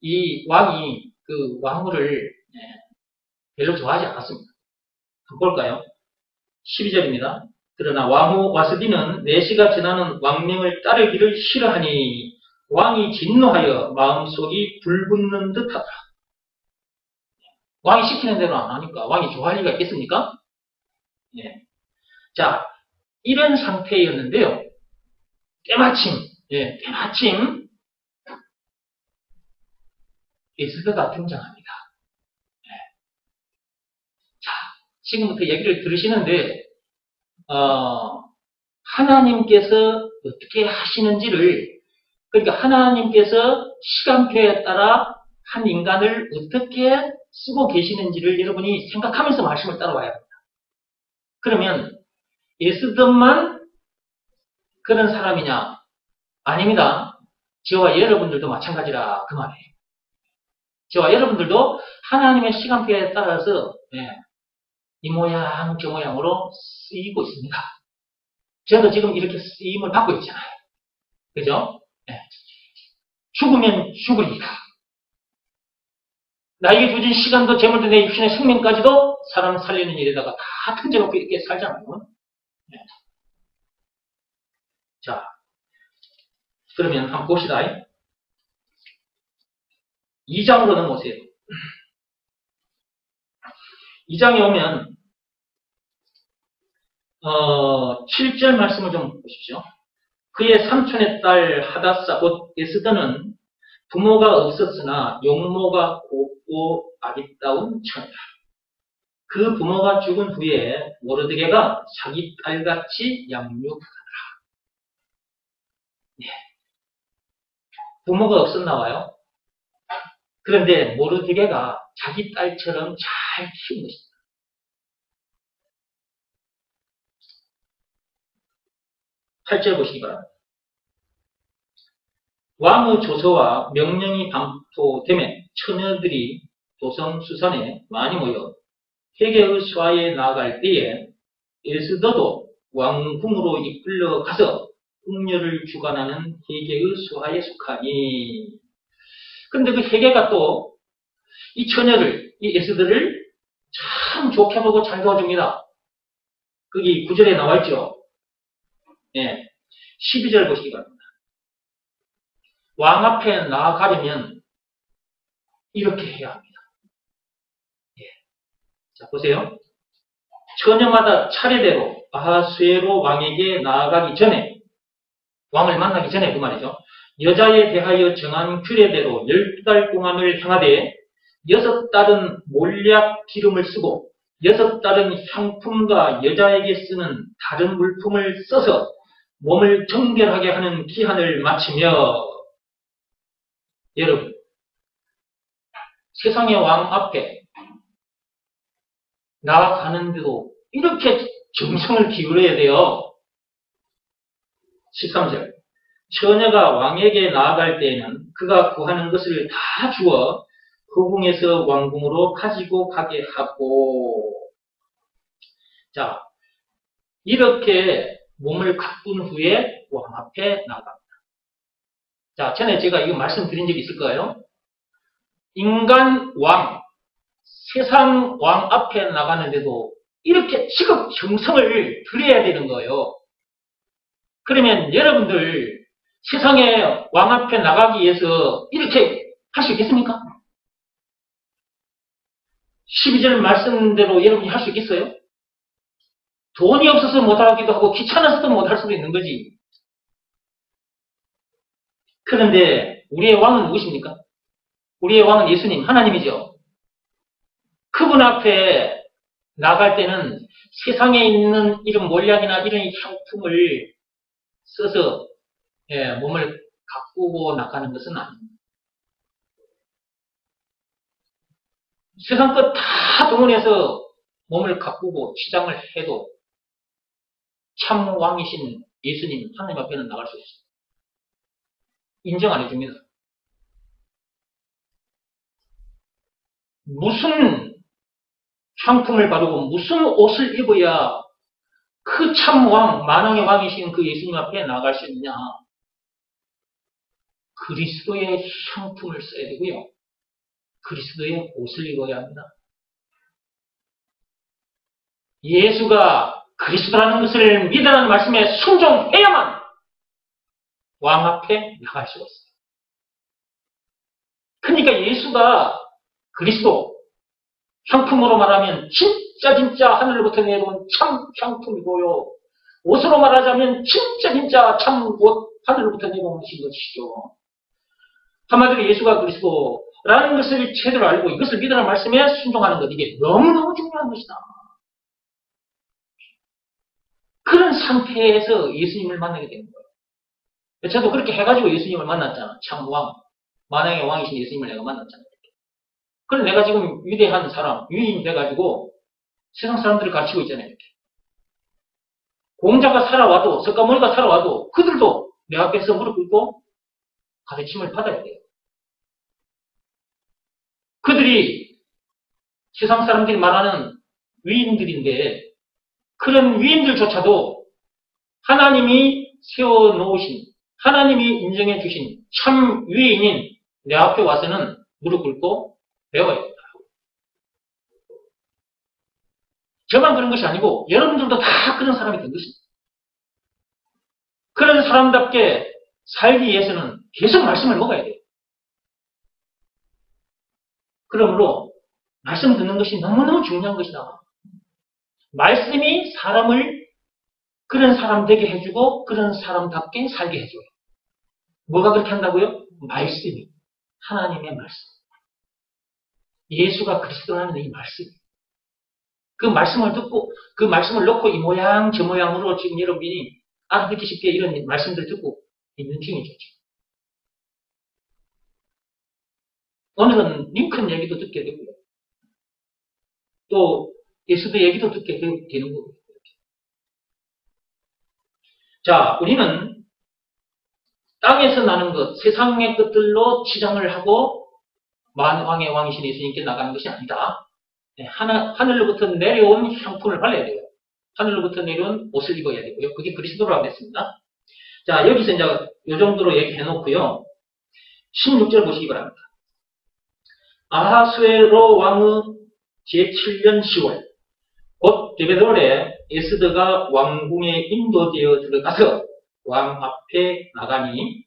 이 왕이 그 왕후를 별로 좋아하지 않았습니다. 한번 볼까요? 12절입니다. 그러나 왕후 와스디는 내시가 전하는 왕명을 따르기를 싫어하니 왕이 진노하여 마음속이 불붙는 듯하다. 왕이 시키는 대로 안 하니까 왕이 좋아할 리가 있겠습니까? 자, 이런 상태였는데요. 때마침 에스더가 등장합니다. 자, 지금부터 얘기를 들으시는데 하나님께서 어떻게 하시는지를, 그러니까 하나님께서 시간표에 따라 한 인간을 어떻게 쓰고 계시는지를 여러분이 생각하면서 말씀을 따라와야 합니다. 그러면 에스더만 그런 사람이냐? 아닙니다. 저와 여러분들도 마찬가지라 그 말이에요. 저와 여러분들도 하나님의 시간표에 따라서 이 모양 저 모양으로 쓰이고 있습니다. 저도 지금 이렇게 쓰임을 받고 있잖아요. 그죠? 죽으면 죽으리라. 나에게 주어진 시간도 재물도 내 육신의 생명까지도 사람 살리는 일에다가 다 던져놓고 이렇게 살잖아요. 자, 그러면 한번 봅시다. 2장으로 넘어오세요. 2장에 오면 7절 말씀을 좀 보십시오. 그의 삼촌의 딸 하다사 곧 에스더는 부모가 없었으나 용모가 곱고 아리따운 처녀다. 그 부모가 죽은 후에 모르드게가 자기 딸같이 양육하더라. 부모가 없었나 봐요. 그런데 모르드게가 자기 딸처럼 잘 키운 것입니다. 팔절 보시기 바랍니다. 왕의 조서와 명령이 반포되면 처녀들이 도성수산에 많이 모여 회개의 수하에 나아갈 때에 에스더도 왕궁으로 이끌려 가서 궁녀를 주관하는 회개의 수하에 속하니. 그런데 그 회개가 또 이 처녀를, 이 에스더를 참 좋게 보고 잘 도와줍니다. 거기 9절에 나와있죠. 12절 보시기 바랍니다. 왕 앞에 나아가려면 이렇게 해야 합니다. 자, 보세요. 처녀마다 차례대로 아하수에로 왕에게 나아가기 전에 왕을 만나기 전에 그 말이죠. 여자에 대하여 정한 규례대로 10달 동안을 행하되 6달은 몰약 기름을 쓰고 6달은 향품과 여자에게 쓰는 다른 물품을 써서 몸을 정결하게 하는 기한을 마치며, 여러분, 세상의 왕 앞에 나아가는데도 이렇게 정성을 기울여야 돼요. 13절. 처녀가 왕에게 나아갈 때에는 그가 구하는 것을 다 주어 후궁에서 왕궁으로 가지고 가게 하고. 자, 이렇게 몸을 가꾼 후에 왕 앞에 나갑니다. 자, 전에 제가 이거 말씀드린 적이 있을 거예요. 인간 왕, 세상 왕 앞에 나가는데도 이렇게 지극 정성을 들여야 되는 거예요. 그러면 여러분들 세상의 왕 앞에 나가기 위해서 이렇게 할 수 있겠습니까? 12절 말씀대로 여러분이 할 수 있겠어요? 돈이 없어서 못하기도 하고 귀찮아서도 못할 수도 있는 거지. 그런데 우리의 왕은 누구십니까? 우리의 왕은 예수님, 하나님이죠. 그분 앞에 나갈 때는 세상에 있는 이런 몰약이나 이런 향품을 써서 몸을 가꾸고 나가는 것은 아닙니다. 세상 것 다 동원해서 몸을 가꾸고 치장을 해도 참 왕이신 예수님, 하나님 앞에는 나갈 수 없습니다. 인정 안 해줍니다. 무슨 향품을 바르고 무슨 옷을 입어야 그 참 왕, 만왕의 왕이신 그 예수님 앞에 나갈 수 있느냐? 그리스도의 향품을 써야 되고요. 그리스도의 옷을 입어야 합니다. 예수가 그리스도라는 것을 믿으라는 말씀에 순종해야만 왕 앞에 나갈 수가 있어요. 그러니까 예수가 그리스도, 향품으로 말하면 진짜 하늘로부터 내려온 참 향품이고요. 옷으로 말하자면 진짜 참 옷, 하늘로부터 내려오신 것이죠. 한마디로 예수가 그리스도라는 것을 제대로 알고 이것을 믿으라는 말씀에 순종하는 것, 이게 너무너무 중요한 것이다. 그런 상태에서 예수님을 만나게 되는 거예요. 저도 그렇게 해가지고 예수님을 만났잖아. 참 왕, 만왕의 왕이신 예수님을 내가 만났잖아. 그래서 내가 지금 위대한 사람, 유인 돼가지고 세상 사람들을 가르치고 있잖아요. 이렇게. 공자가 살아와도, 석가모니가 살아와도 그들도 내 앞에서 무릎 꿇고 가르침을 받아야 돼요. 그들이 세상 사람들이 말하는 위인들인데 그런 위인들조차도 하나님이 세워놓으신, 하나님이 인정해 주신 참 위인인 내 앞에 와서는 무릎 꿇고 배워야 된다. 저만 그런 것이 아니고 여러분들도 다 그런 사람이 된 것입니다. 그런 사람답게 살기 위해서는 계속 말씀을 먹어야 돼요. 그러므로 말씀 듣는 것이 너무너무 중요한 것이다. 말씀이 사람을 그런 사람 되게 해주고 그런 사람답게 살게 해줘요. 뭐가 그렇게 한다고요? 말씀이. 하나님의 말씀. 예수가 그리스도라는 이 말씀. 그 말씀을 듣고 그 말씀을 놓고 이 모양 저 모양으로 지금 여러분이 알아듣기 쉽게 이런 말씀들 듣고 있는 중이죠. 오늘은 링컨 얘기도 듣게 되고요. 또 예수도 얘기도 듣게 되는 거고요. 자, 우리는 땅에서 나는 것, 세상의 것들로 치장을 하고 만왕의 왕이신 예수님께 나가는 것이 아니다. 하늘로부터 내려온 향품을 발라야 돼요. 하늘로부터 내려온 옷을 입어야 되고요. 그게 그리스도라고 했습니다. 자, 여기서 이제 이 정도로 얘기해 놓고요. 16절 보시기 바랍니다. 아하수에로 왕의 제7년 10월 곧 데베돌에 에스더가 왕궁에 인도되어 들어가서 왕 앞에 나가니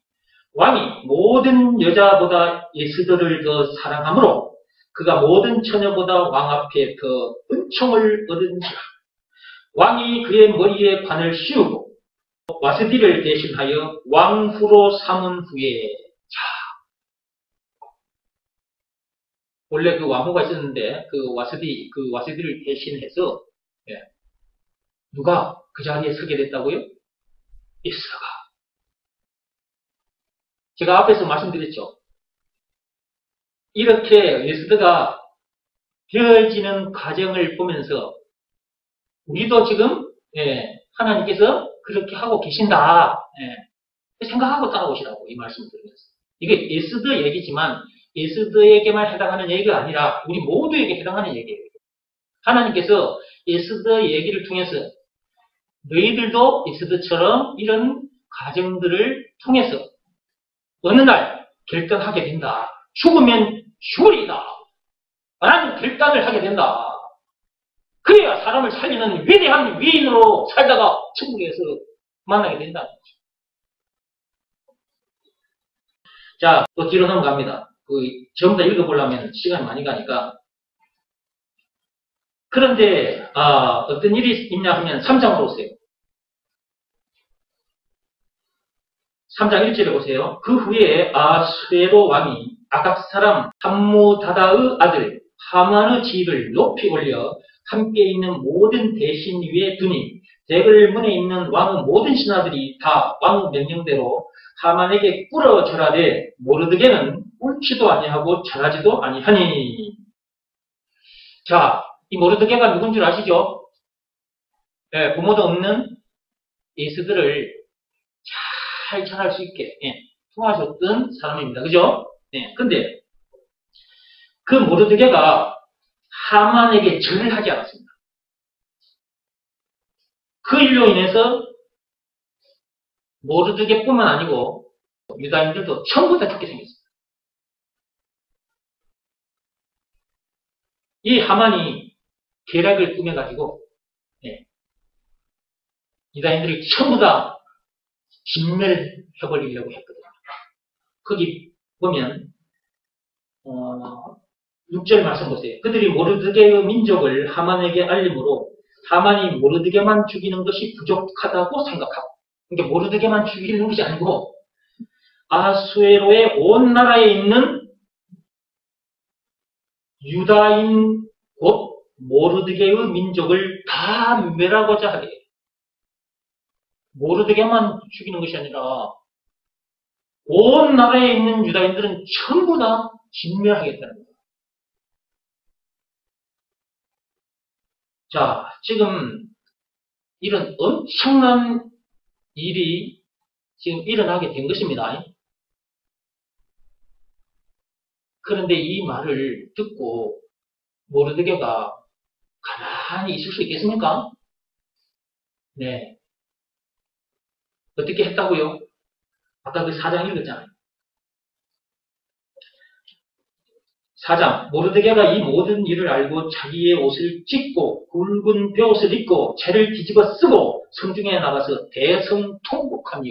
왕이 모든 여자보다 에스더를 더 사랑하므로 그가 모든 처녀보다 왕 앞에 더 은총을 얻은지라. 왕이 그의 머리에 관을 씌우고 와스디를 대신하여 왕후로 삼은 후에, 자, 원래 그 왕후가 있었는데 그 와스디를 대신해서 누가 그 자리에 서게 됐다고요? 에스더가. 제가 앞에서 말씀드렸죠. 이렇게 에스더가 되어지는 과정을 보면서 우리도 지금 하나님께서 그렇게 하고 계신다 생각하고 따라오시라고 이 말씀을 드리면서, 이게 에스더 얘기지만 에스더에게만 해당하는 얘기가 아니라 우리 모두에게 해당하는 얘기예요. 하나님께서 에스더 얘기를 통해서 너희들도 에스더처럼 이런 과정들을 통해서 어느 날 결단하게 된다. 죽으면 죽으리다 라는 결단을 하게 된다. 그래야 사람을 살리는 위대한 위인으로 살다가 천국에서 만나게 된다. 자, 또 뒤로 넘어갑니다. 전부 다 읽어보려면 시간이 많이 가니까. 그런데 어떤 일이 있냐 하면 3장으로 오세요. 3장 1절에 보세요. 그 후에 아수에로 왕이 아각 사람 함무다다의 아들 하만의 지위를 높이 올려 함께 있는 모든 대신 위에 두니 대궐 문에 있는 왕의 모든 신하들이 다 왕의 명령대로 하만에게 꿇어 절하되 모르드게는 옳지도 아니하고 절하지도 아니하니. 자, 이 모르드게가 누군 줄 아시죠? 부모도 없는 에스더를 잘 전할 수 있게 통하셨던 사람입니다. 그죠? 근데 그 모르드게가 하만에게 절을 하지 않았습니다. 그 일로 인해서 모르드게뿐만 아니고 유다인들도 전부 다 죽게 생겼습니다. 이 하만이 계략을 꾸며가지고 유다인들을 전부 다 진멸해버리려고 했거든요. 거기 보면 6절 말씀 보세요. 그들이 모르드게의 민족을 하만에게 알림으로 하만이 모르드게만 죽이는 것이 부족하다고 생각하고, 그러니까 모르드게만 죽이는 것이 아니고 아수에로의 온 나라에 있는 유다인 곧 모르드게의 민족을 다 멸하고자 하게 돼요. 모르드게만 죽이는 것이 아니라 온 나라에 있는 유다인들은 전부 다 진멸하겠다는 거예요. 자, 지금 이런 엄청난 일이 지금 일어나게 된 것입니다. 그런데 이 말을 듣고 모르드게가 가만히 있을 수 있겠습니까? 네. 어떻게 했다고요? 아까 그 4장 읽었잖아요. 4장, 모르드게가 이 모든 일을 알고 자기의 옷을 찢고 굵은 베옷을 입고 채를 뒤집어 쓰고 성중에 나가서 대성통곡하며,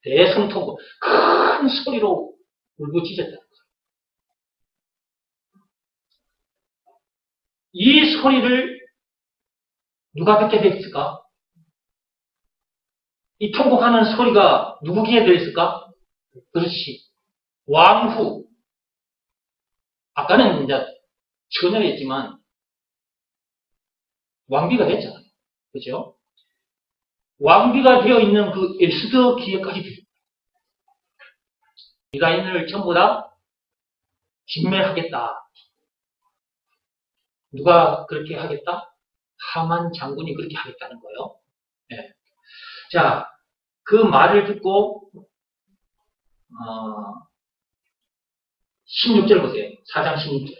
대성통곡, 큰 소리로 울부짖었다. 이 소리를 누가 듣게 됐을까? 이 통곡하는 소리가 누구 귀에 들렸을까? 그렇지, 왕후. 아까는 이제 처녀였지만 왕비가 됐잖아요. 그죠? 왕비가 되어 있는 그 에스더 귀에까지 들립니다. 유다인을 전부 다 진멸하겠다. 누가 그렇게 하겠다? 하만 장군이 그렇게 하겠다는 거예요. 네. 자, 그 말을 듣고 16절 보세요. 4장 16절.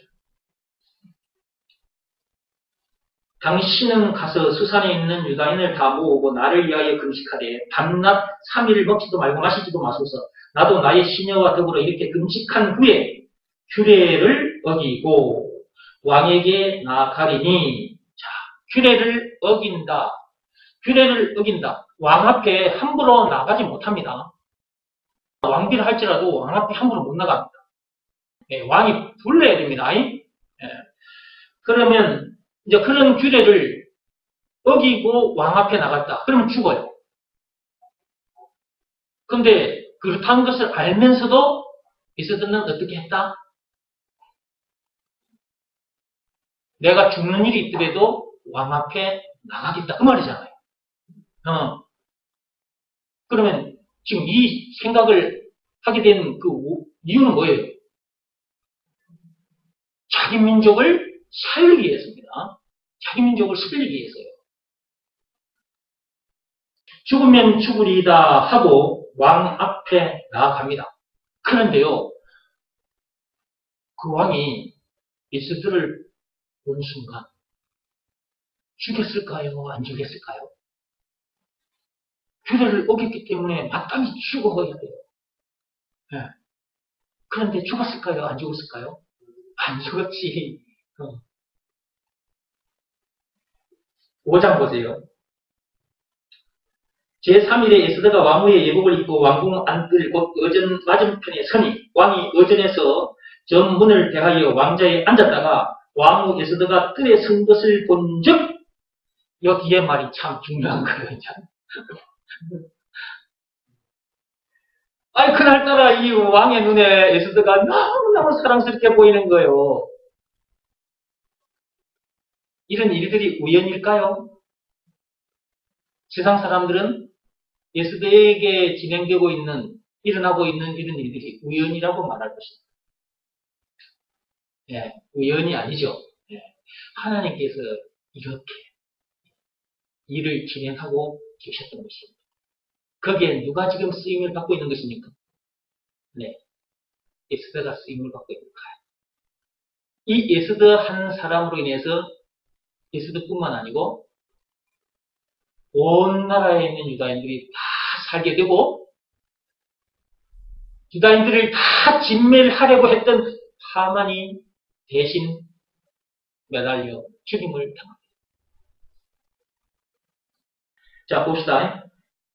당신은 가서 수산에 있는 유다인을 다 모으고 나를 위하여 금식하되 밤낮 3일 먹지도 말고 마시지도 마소서. 나도 나의 시녀와 더불어 이렇게 금식한 후에 규례를 어기고 왕에게 나아가리니. 자, 규례를 어긴다. 규례를 어긴다. 왕 앞에 함부로 나가지 못합니다. 왕비를 할지라도 왕 앞에 함부로 못 나갑니다. 왕이 불러야 됩니다. 그러면 이제 그런 규례를 어기고 왕 앞에 나갔다. 그러면 죽어요. 근데 그렇다는 것을 알면서도 에스더는 어떻게 했다? 내가 죽는 일이 있더라도 왕 앞에 나가겠다. 그 말이잖아요. 그러면 지금 이 생각을 하게 된 그 이유는 뭐예요? 자기 민족을 살리기 위해서입니다. 자기 민족을 살리기 위해서요. 죽으면 죽으리다 하고 왕 앞에 나아갑니다. 그런데요, 그 왕이 에스더를 본 순간 죽였을까요? 안 죽였을까요? 규례를 어겼기 때문에 마땅히 죽어야 돼요. 네. 그런데 죽었을까요? 안 죽었을까요? 안 죽었지. 5장 보세요. 제3일에 에스더가 왕후의 예복을 입고 왕궁 안뜰 곧 어전 맞은편에 서니 왕이 어전에서 전문을 대하여 왕자에 앉았다가 왕후 에스더가 뜰에 선 것을 본즉 이 뒤에 말이 참 중요한 거예요. 아니 그날따라 이 왕의 눈에 에스더가 너무너무 사랑스럽게 보이는 거예요. 이런 일들이 우연일까요? 세상 사람들은 에스더에게 진행되고 있는, 일어나고 있는 이런 일들이 우연이라고 말할 것입니다. 예, 우연이 아니죠. 예, 하나님께서 이렇게 일을 진행하고 계셨던 것입니다. 거기에 누가 지금 쓰임을 받고 있는 것입니까? 네, 에스더가 쓰임을 받고 있는 거예요. 이 에스더 한 사람으로 인해서 에스더뿐만 아니고 온 나라에 있는 유다인들이 다 살게 되고 유다인들을 다 진멸하려고 했던 하만이 대신 매달려 죽임을 당합니다. 자, 봅시다.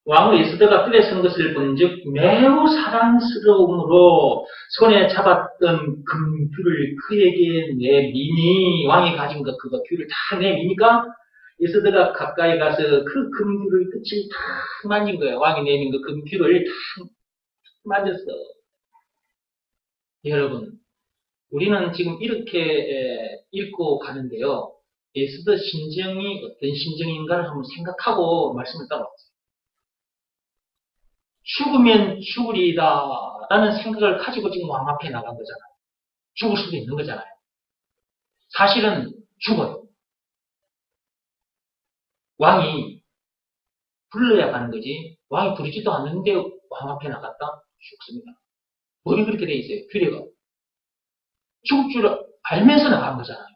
왕후 에스더가 뜰에 선 것을 본즉 매우 사랑스러움으로 손에 잡았던 금귤을 그에게 내미니 왕이 가진 그거 귤을 다 내미니까 에스더가 가까이 가서 그 금귤을 끝을 다 만진 거예요. 왕이 내민 그 금귤을 다 만졌어. 여러분, 우리는 지금 이렇게 읽고 가는데요. 에스더 심정이 어떤 심정인가를 한번 생각하고 말씀을 따라왔어요. 죽으면 죽으리다 라는 생각을 가지고 지금 왕 앞에 나간 거잖아요. 죽을 수도 있는 거잖아요. 사실은 죽어요. 왕이 불러야 가는 거지. 왕이 부르지도 않는데 왕 앞에 나갔다? 죽습니다. 머리 그렇게 돼 있어요. 규례가. 죽을 줄 알면서 나간 거잖아요.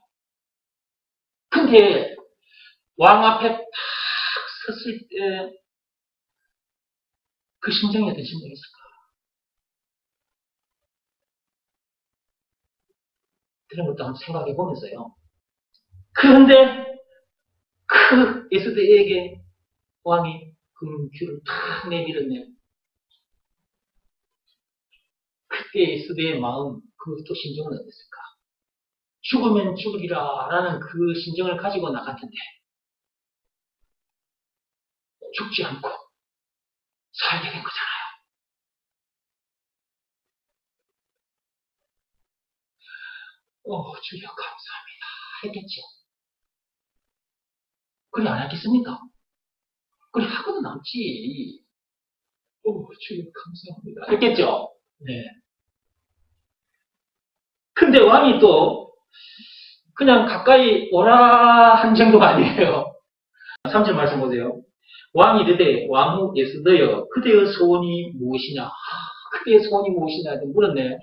근데 왕 앞에 탁 섰을 때 그 심정이 어떤 심정이었을까? 그런 것도 한번 생각해 보면서요. 그런데 그 에스더에게 왕이 금귤을 탁 내밀었네. 그때 에스더의 마음, 그 또 심정은 어땠을까? 죽으면 죽으리라 라는 그 심정을 가지고 나갔는데 죽지 않고 살게 된 거잖아요. 주여 감사합니다 했겠죠. 그래 안 했겠습니까? 그래 하고는 남지. 주여 감사합니다 했겠죠. 네. 근데 왕이 또 그냥 가까이 오라 한 정도가 아니에요. 3절 말씀 보세요. 왕이 이르되 왕후 에스더여 그대의 소원이 무엇이냐? 그대의 소원이 무엇이냐? 물었네.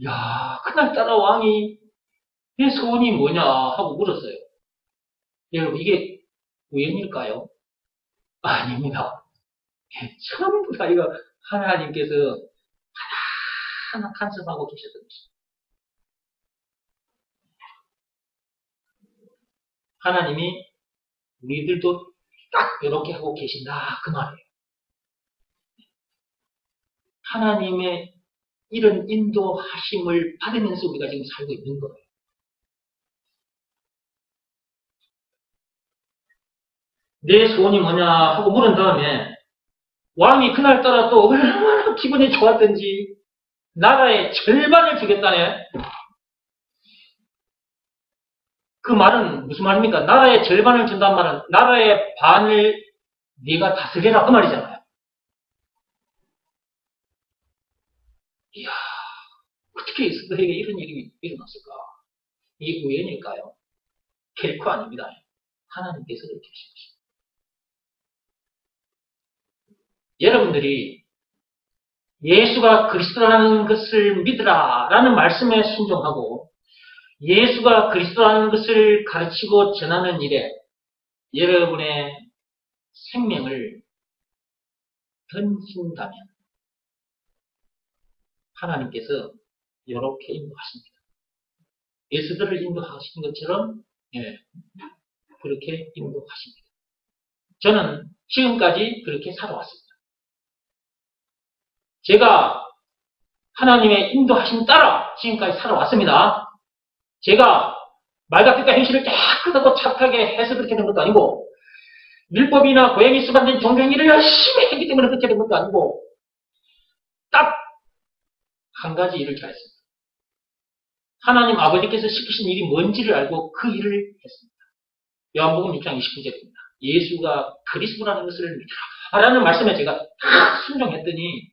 야, 그날따라 왕이 내 소원이 뭐냐 하고 물었어요. 여러분 이게 우연일까요? 아닙니다. 전부 다 이거 하나님께서 하나하나 간섭하고 계셨던 것입니다. 하나님이 우리들도 딱 이렇게 하고 계신다 그 말이에요. 하나님의 이런 인도하심을 받으면서 우리가 지금 살고 있는 거예요. 내 소원이 뭐냐 하고 물은 다음에 왕이 그날따라 또 얼마나 기분이 좋았던지 나라의 절반을 주겠다네. 그 말은 무슨 말입니까? 나라의 절반을 준다는 말은 나라의 반을 네가 다스려라 그 말이잖아요. 이야, 어떻게 에스더에게 이런 일이 일어났을까? 이게 우연일까요? 결코 아닙니다. 하나님께서 그렇게 하신 것입니다. 여러분들이 예수가 그리스도라는 것을 믿으라 라는 말씀에 순종하고 예수가 그리스도라는 것을 가르치고 전하는 일에 여러분의 생명을 던진다면 하나님께서 이렇게 인도하십니다. 에스더를 인도하신 것처럼 그렇게 인도하십니다. 저는 지금까지 그렇게 살아왔습니다. 제가 하나님의 인도하심 따라 지금까지 살아왔습니다. 제가 말과 뜻과 행실을 깨끗하고 착하게 해서 그렇게 된 것도 아니고 율법이나 고행이 수반된 종교행위를 열심히 했기 때문에 그렇게 된 것도 아니고 딱 한 가지 일을 잘했습니다. 하나님 아버지께서 시키신 일이 뭔지를 알고 그 일을 했습니다. 요한복음 6장 29절입니다. 예수가 그리스도라는 것을 믿으라 라는 말씀에 제가 다 순종했더니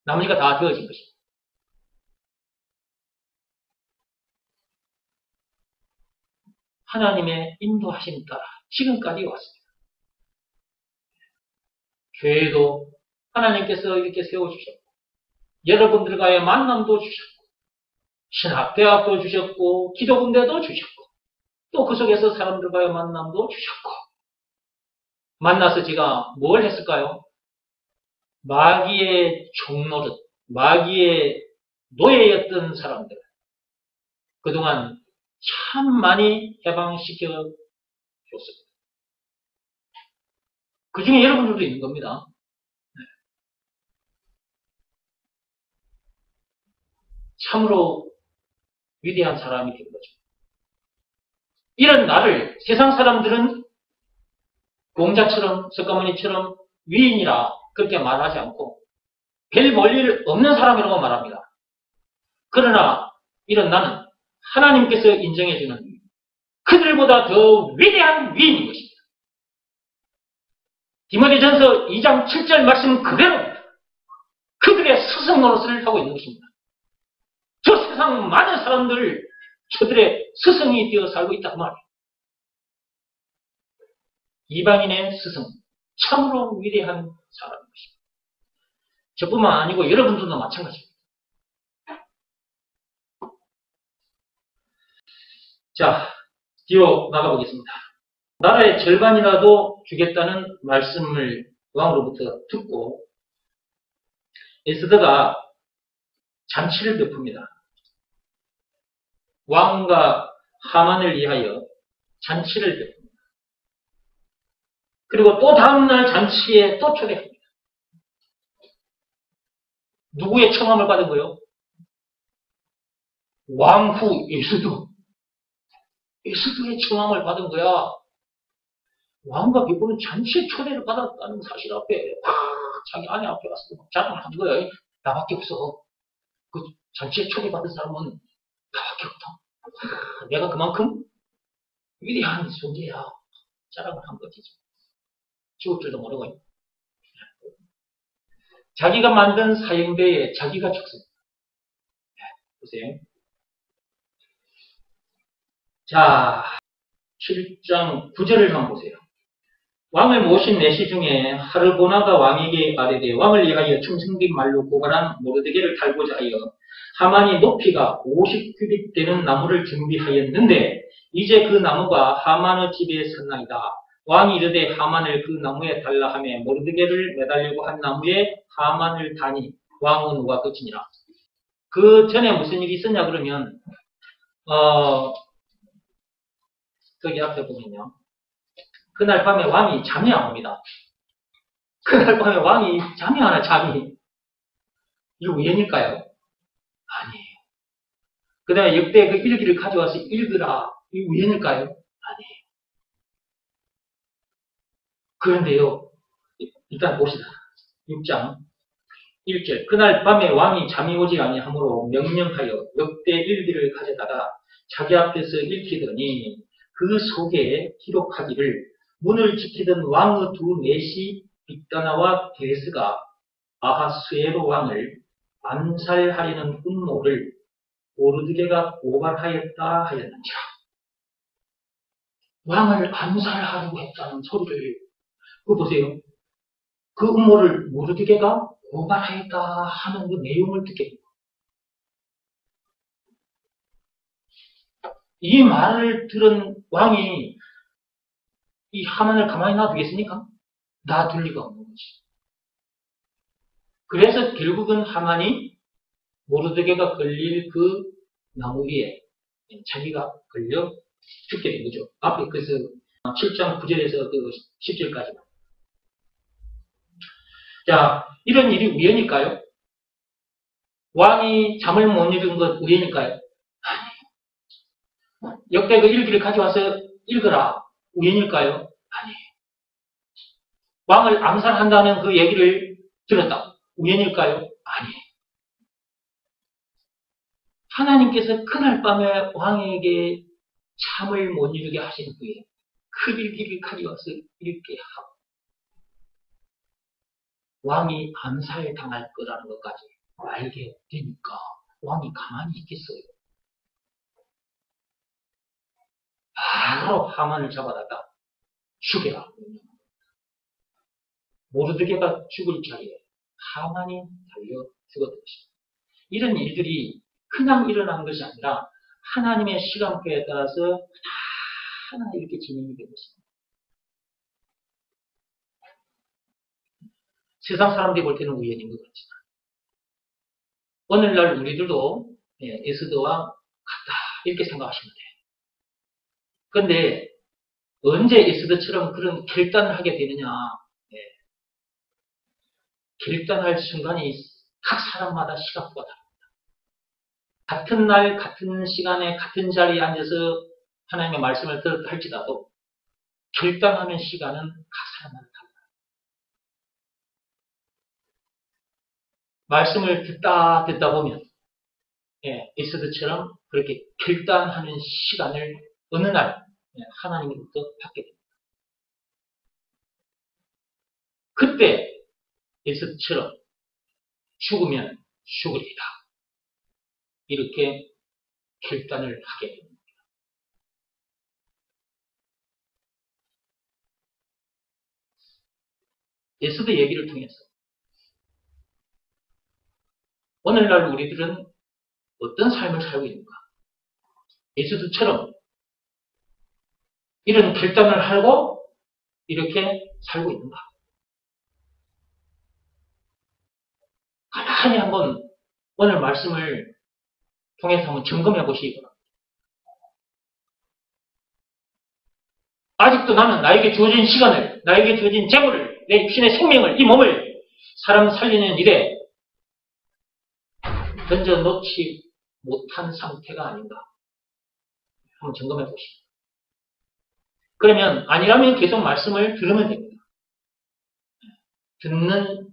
나머지가 다 되어진 것입니다. 하나님의 인도하심 따라 지금까지 왔습니다. 교회도 하나님께서 이렇게 세워주셨고 여러분들과의 만남도 주셨고 신학대학도 주셨고 기도군대도 주셨고 또 그 속에서 사람들과의 만남도 주셨고 만나서 제가 뭘 했을까요? 마귀의 종노릇, 마귀의 노예였던 사람들 그동안 참 많이 해방시켜 줬습니다. 그 중에 여러분들도 있는 겁니다. 참으로 위대한 사람이 된 거죠. 이런 나를 세상 사람들은 공자처럼 석가모니처럼 위인이라 그렇게 말하지 않고 별 볼일 없는 사람이라고 말합니다. 그러나 이런 나는 하나님께서 인정해주는 그들보다 더 위대한 위인인 것입니다. 디모데전서 2장 7절 말씀 그대로 그들의 스승 노릇을 하고 있는 것입니다. 저 세상 많은 사람들 저들의 스승이 되어 살고 있단 말이에요. 이방인의 스승, 참으로 위대한 사람인 것입니다. 저뿐만 아니고 여러분들도 마찬가지입니다. 자, 뒤로 나가보겠습니다. 나라의 절반이라도 주겠다는 말씀을 왕으로부터 듣고 에스더가 잔치를 베풉니다. 왕과 하만을 위하여 잔치를 베풉니다. 그리고 또 다음날 잔치에 또 초대합니다. 누구의 청함을 받은 거요? 왕후 에스더의 청함을 받은 거야. 왕과 비보는 잔치에 초대를 받았다는 사실 앞에 자기 아내 앞에 가서 자랑을 한 거야. 나밖에 없어. 그 잔치에 초대받은 사람은 나밖에 없다. 내가 그만큼 위대한 존재야. 자랑을 한 거지. 죽을 줄도 모르고. 자기가 만든 사형대에 자기가 죽습니다. 보세요. 자, 7장 9절을 한번 보세요. 왕을 모신 내시 중에 하르보나가 왕에게 아뢰되 왕을 위하여 충성된 말로 고발한 모르드게를 달고자 하여 하만이 높이가 50규빗 되는 나무를 준비하였는데 이제 그 나무가 하만의 집에 섰나이다. 왕이 이르되 하만을 그 나무에 달라 하며 모르드게를 매달려고 한 나무에 하만을 다니 왕은 누가 끝이니라. 그 전에 무슨 일이 있었냐 그러면 거기 앞에 보면요. 그날 밤에 왕이 잠이 안 옵니다. 그날 밤에 왕이 잠이 안 와, 잠이. 이거 우연일까요? 아니에요. 그 다음에 역대 그 일기를 가져와서 읽으라. 이거 우연일까요? 아니에요. 그런데요, 일단 봅시다. 6장 1절. 그날 밤에 왕이 잠이 오지 아니하므로 명령하여 역대 일기를 가져다가 자기 앞에서 읽히더니 그 속에 기록하기를 문을 지키던 왕의 두 넷이 빅다나와 데스가 아하수에로 왕을 암살하려는 음모를 모르드게가 고발하였다 하였느니라. 왕을 암살하려고 했다는 소리를, 그거 보세요. 그 음모를 모르드게가 고발하였다 하는 그 내용을 듣게 됩니다. 이 말을 들은 왕이 이 하만을 가만히 놔두겠습니까? 놔둘 리가 없는 거지. 그래서 결국은 하만이 모르드게가 걸릴 그 나무 위에 자기가 걸려 죽게 된 거죠. 앞에 그래서 7장 9절에서 그 10절까지. 자, 이런 일이 우연일까요? 왕이 잠을 못 이룬 것 우연일까요? 아니에요. 역대 그 일기를 가져와서 읽어라. 우연일까요? 아니에요. 왕을 암살한다는 그 얘기를 들었다. 우연일까요? 아니에요. 하나님께서 그날 밤에 왕에게 잠을 못 이루게 하신 후에 그 일기를 가져와서 읽게 하고 왕이 암살당할 거라는 것까지 알게 되니까 왕이 가만히 있겠어요. 바로 하만을 잡아다가 죽여라. 모르드게가 죽을 자리에 하만이 달려 죽었던 것입니다. 이런 일들이 그냥 일어난 것이 아니라 하나님의 시간표에 따라서 하나 이렇게 진행이 된 것입니다. 세상 사람들이 볼 때는 우연인 것 같지만 오늘날 우리들도 에스더와 같다 이렇게 생각하시면 돼요. 그런데 언제 에스더처럼 그런 결단을 하게 되느냐? 결단할 순간이 각 사람마다 시각과 다릅니다. 같은 날, 같은 시간에, 같은 자리에 앉아서 하나님의 말씀을 들었다 할지라도 결단하는 시간은 각 사람마다 달라요. 말씀을 듣다 보면 에스더처럼 그렇게 결단하는 시간을 어느 날 하나님으로부터 받게 됩니다. 그때 에스더처럼 죽으면 죽으리라 이렇게 결단을 하게 됩니다. 에스더 얘기를 통해서 오늘날 우리들은 어떤 삶을 살고 있는가? 에스더처럼 이런 결단을 하고 이렇게 살고 있는가? 가만히 한번 오늘 말씀을 통해서 한번 점검해 보시기 바랍니다. 아직도 나는 나에게 주어진 시간을, 나에게 주어진 재물을, 내 육신의 생명을, 이 몸을 사람 살리는 일에 던져놓지 못한 상태가 아닌가? 한번 점검해 보시죠. 그러면 아니라면 계속 말씀을 들으면 됩니다. 듣는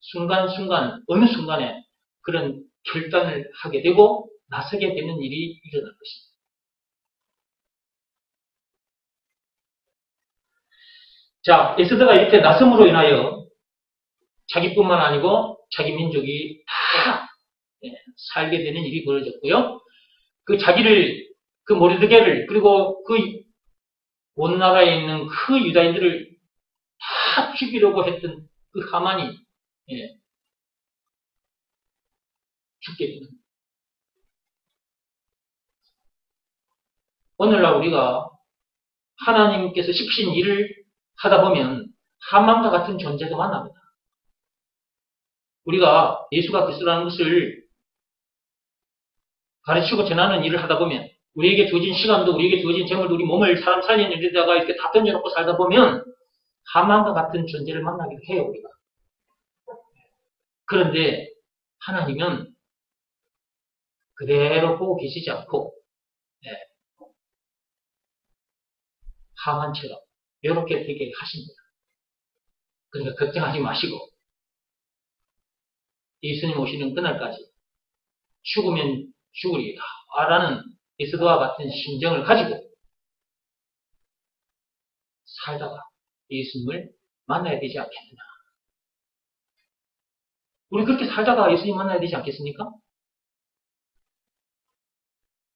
순간순간, 어느 순간에 그런 결단을 하게 되고 나서게 되는 일이 일어날 것입니다. 자, 에스더가 이렇게 나섬으로 인하여 자기뿐만 아니고 자기 민족이 다 살게 되는 일이 벌어졌고요. 그 자기를, 그 모르드게를, 그리고 그 온 나라에 있는 그 유다인들을 다 죽이려고 했던 그 하만이 죽게 되는. 오늘날 우리가 하나님께서 시키신 일을 하다 보면 하만과 같은 존재도 만납니다. 우리가 예수가 그리스도라는 것을 가르치고 전하는 일을 하다 보면 우리에게 주어진 시간도 우리에게 주어진 재물도 우리 몸을 사람 살리는 일에다가 이렇게 다 던져놓고 살다 보면 하만과 같은 존재를 만나기도 해요, 우리가. 그런데 하나님은 그대로 보고 계시지 않고 하만처럼 이렇게 되게 하십니다. 그러니까 걱정하지 마시고 예수님 오시는 그날까지 죽으면 죽으리이다 라는 에스더와 같은 심정을 가지고 살다가 예수님을 만나야 되지 않겠느냐. 우리 그렇게 살다가 예수님 만나야 되지 않겠습니까?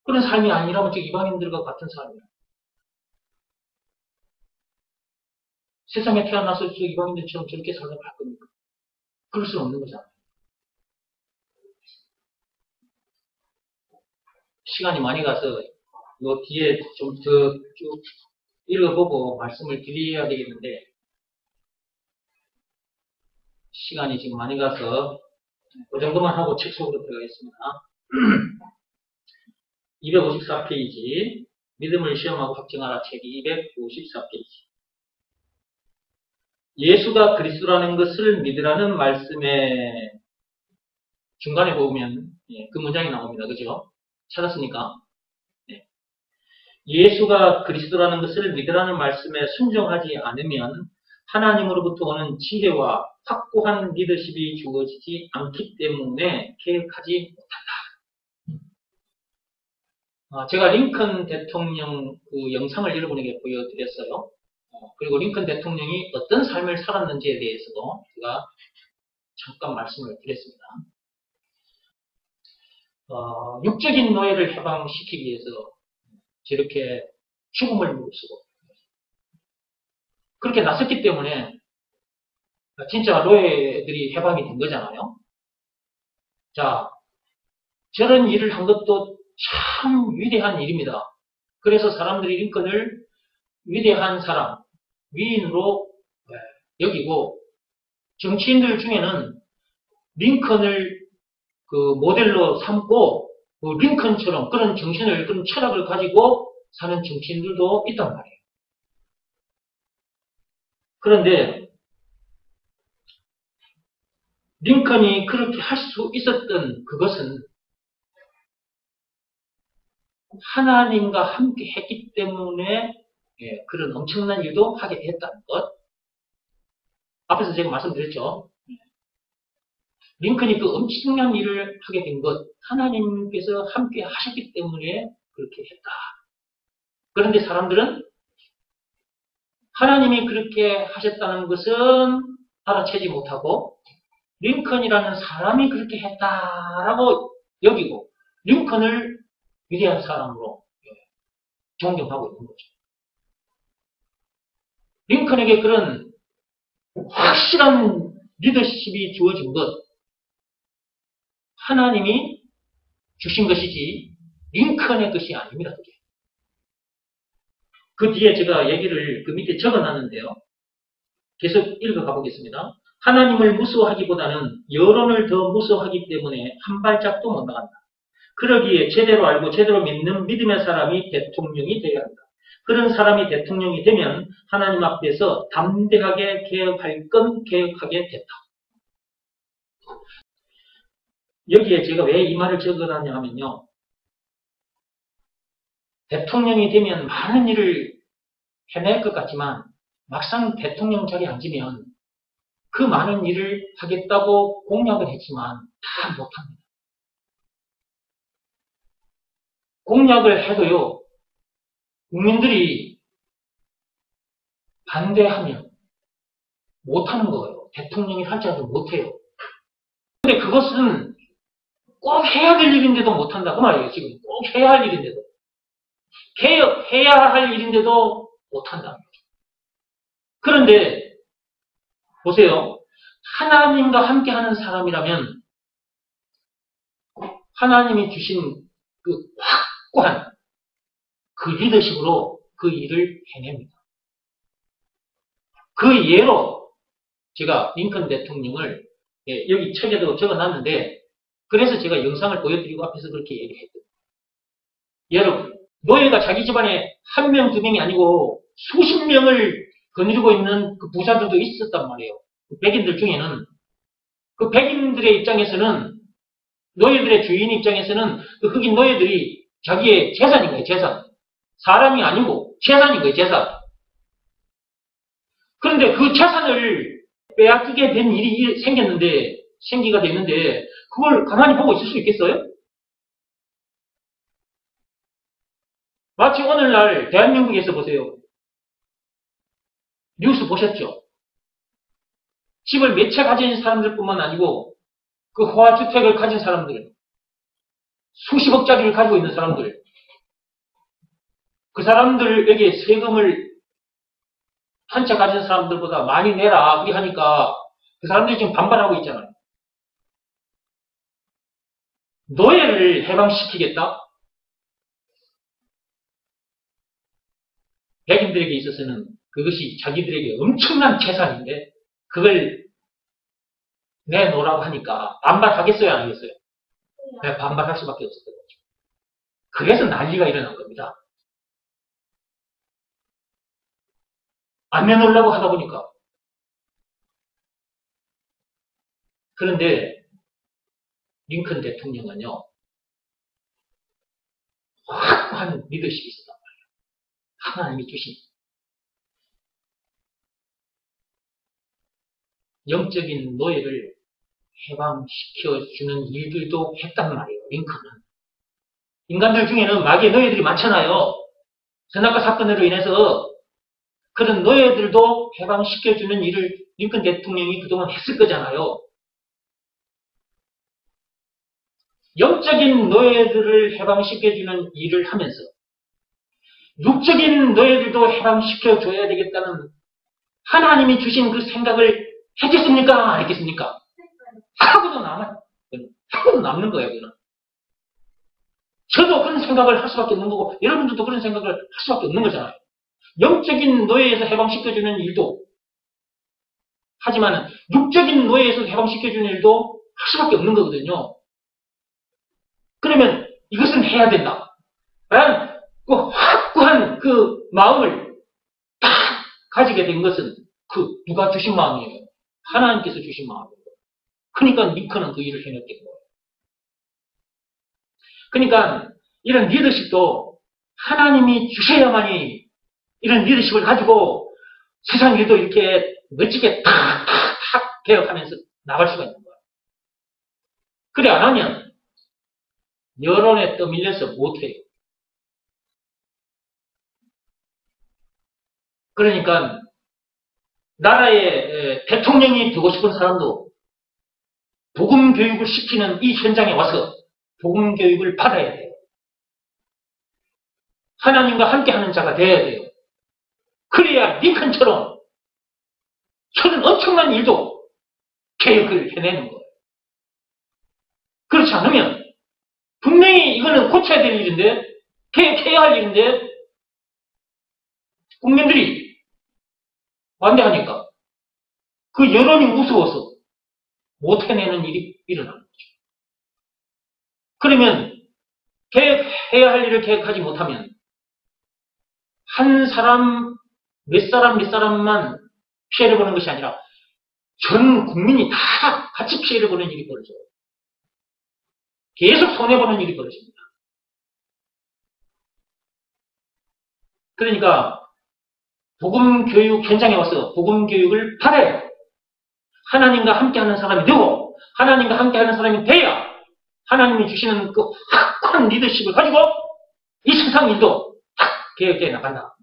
그런 삶이 아니라면 저 이방인들과 같은 삶이에요. 세상에 태어나서 저 이방인들처럼 저렇게 살려고 할 겁니까? 그럴 수는 없는 거잖아요. 시간이 많이 가서 요 뒤에 좀 더 쭉 읽어보고 말씀을 드려야 되겠는데 시간이 지금 많이 가서 그 정도만 하고 책 속으로 들어가겠습니다. 254페이지 믿음을 시험하고 확증하라 책이 254페이지 예수가 그리스도라는 것을 믿으라는 말씀의 중간에 보면 그 문장이 나옵니다. 그죠? 찾았습니까? 네. 예수가 그리스도라는 것을 믿으라는 말씀에 순종하지 않으면 하나님으로부터 오는 지혜와 확고한 리더십이 주어지지 않기 때문에 계획하지 못한다. 제가 링컨 대통령 그 영상을 여러분에게 보여드렸어요. 그리고 링컨 대통령이 어떤 삶을 살았는지에 대해서도 제가 잠깐 말씀을 드렸습니다. 육적인 노예를 해방시키기 위해서 저렇게 죽음을 무릅쓰고 그렇게 나섰기 때문에 진짜 노예들이 해방이 된 거잖아요. 자, 저런 일을 한 것도 참 위대한 일입니다. 그래서 사람들이 링컨을 위대한 사람, 위인으로 여기고 정치인들 중에는 링컨을 그 모델로 삼고 링컨처럼 그런 정신을 그런 철학을 가지고 사는 정치인들도 있단 말이에요. 그런데 링컨이 그렇게 할 수 있었던 그것은 하나님과 함께 했기 때문에 그런 엄청난 일도 하게 됐다는 것. 앞에서 제가 말씀드렸죠. 링컨이 그 엄청난 일을 하게 된 것, 하나님께서 함께 하셨기 때문에 그렇게 했다. 그런데 사람들은 하나님이 그렇게 하셨다는 것은 알아채지 못하고 링컨이라는 사람이 그렇게 했다라고 여기고 링컨을 위대한 사람으로 존경하고 있는 거죠. 링컨에게 그런 확실한 리더십이 주어진 것, 하나님이 주신 것이지 링컨의 것이 아닙니다. 그게. 그 뒤에 제가 얘기를 그 밑에 적어놨는데요. 계속 읽어가 보겠습니다. 하나님을 무서워하기보다는 여론을 더 무서워하기 때문에 한 발짝도 못 나간다. 그러기에 제대로 알고 제대로 믿는 믿음의 사람이 대통령이 되어야 한다. 그런 사람이 대통령이 되면 하나님 앞에서 담대하게 개혁할 건 개혁하게 됐다. 여기에 제가 왜 이 말을 적어놨냐 하면요. 대통령이 되면 많은 일을 해낼 것 같지만 막상 대통령 자리에 앉으면 그 많은 일을 하겠다고 공약을 했지만 다 못합니다. 공약을 해도요. 국민들이 반대하면 못하는 거예요. 대통령이 할지라도 못해요. 근데 그것은 꼭 해야 될 일인데도 못한다. 그 말이에요. 지금 꼭 해야 할 일인데도. 개혁해야 할 일인데도 못한다. 그런데 보세요. 하나님과 함께하는 사람이라면 하나님이 주신 그 확고한 그 리더십으로 그 일을 해냅니다. 그 예로 제가 링컨 대통령을 여기 책에도 적어놨는데 그래서 제가 영상을 보여드리고 앞에서 그렇게 얘기했거든요. 여러분, 노예가 자기 집안에 한 명, 두 명이 아니고 수십 명을 거느리고 있는 그 부자들도 있었단 말이에요. 백인들 중에는. 그 백인들의 입장에서는, 노예들의 주인 입장에서는 그 흑인 노예들이 자기의 재산인 거예요, 재산. 사람이 아니고 재산인 거예요, 재산. 그런데 그 재산을 빼앗기게 된 일이 생기가 됐는데, 그걸 가만히 보고 있을 수 있겠어요? 마치 오늘날 대한민국에서 보세요. 뉴스 보셨죠? 집을 몇 채 가진 사람들뿐만 아니고, 그 호화주택을 가진 사람들, 수십억짜리를 가지고 있는 사람들, 그 사람들에게 세금을 한 채 가진 사람들보다 많이 내라, 그렇게 하니까 그 사람들이 지금 반발하고 있잖아요. 노예를 해방시키겠다? 백인들에게 있어서는 그것이 자기들에게 엄청난 재산인데, 그걸 내놓으라고 하니까 반발하겠어요, 안 하겠어요? 네, 반발할 수밖에 없었던 거죠. 그래서 난리가 일어난 겁니다. 안 내놓으려고 하다 보니까. 그런데 링컨 대통령은요, 확고한 리더십이 있었단 말이에요. 하나님이 주신 영적인 노예를 해방시켜주는 일들도 했단 말이에요, 링컨은. 인간들 중에는 마귀의 노예들이 많잖아요. 선악과 사건으로 인해서 그런 노예들도 해방시켜주는 일을 링컨 대통령이 그동안 했을 거잖아요. 영적인 노예들을 해방시켜주는 일을 하면서 육적인 노예들도 해방시켜줘야 되겠다는 하나님이 주신 그 생각을 했겠습니까? 안 했겠습니까? 하고도 남는 거예요, 그는. 저도 그런 생각을 할 수밖에 없는 거고, 여러분들도 그런 생각을 할 수밖에 없는 거잖아요. 영적인 노예에서 해방시켜주는 일도, 하지만 육적인 노예에서 해방시켜주는 일도 할 수밖에 없는 거거든요. 그러면 이것은 해야 된다. 라는 그 확고한 그 마음을 딱 가지게 된 것은 누가 주신 마음이에요? 하나님께서 주신 마음이에요. 그러니까 링컨은 그 일을 해냈던 거예요. 그러니까 이런 리더십도 하나님이 주셔야만이 이런 리더십을 가지고 세상 일도 이렇게 멋지게 탁탁탁 개혁하면서 나갈 수가 있는 거예요. 그래 안 하면 여론에 떠밀려서 못해요. 그러니까 나라의 대통령이 되고 싶은 사람도 복음 교육을 시키는 이 현장에 와서 복음 교육을 받아야 돼요. 하나님과 함께하는 자가 돼야 돼요. 그래야 링컨처럼 저는 엄청난 일도 개혁을 해내는 거예요. 그렇지 않으면 분명히 이거는 고쳐야 될 일인데, 개혁해야 할 일인데 국민들이 반대하니까 그 여론이 무서워서 못 해내는 일이 일어나는 거죠. 그러면 개혁해야 할 일을 개혁하지 못하면 한 사람, 몇 사람만 피해를 보는 것이 아니라 전 국민이 다 같이 피해를 보는 일이 벌어져요. 계속 손해보는 일이 벌어집니다. 그러니까 복음 교육 현장에 와서 복음 교육을 받아야 하나님과 함께하는 사람이 되고 하나님과 함께하는 사람이 돼야 하나님이 주시는 그 확고한 리더십을 가지고 이 세상 일도 탁 개혁해 나간다.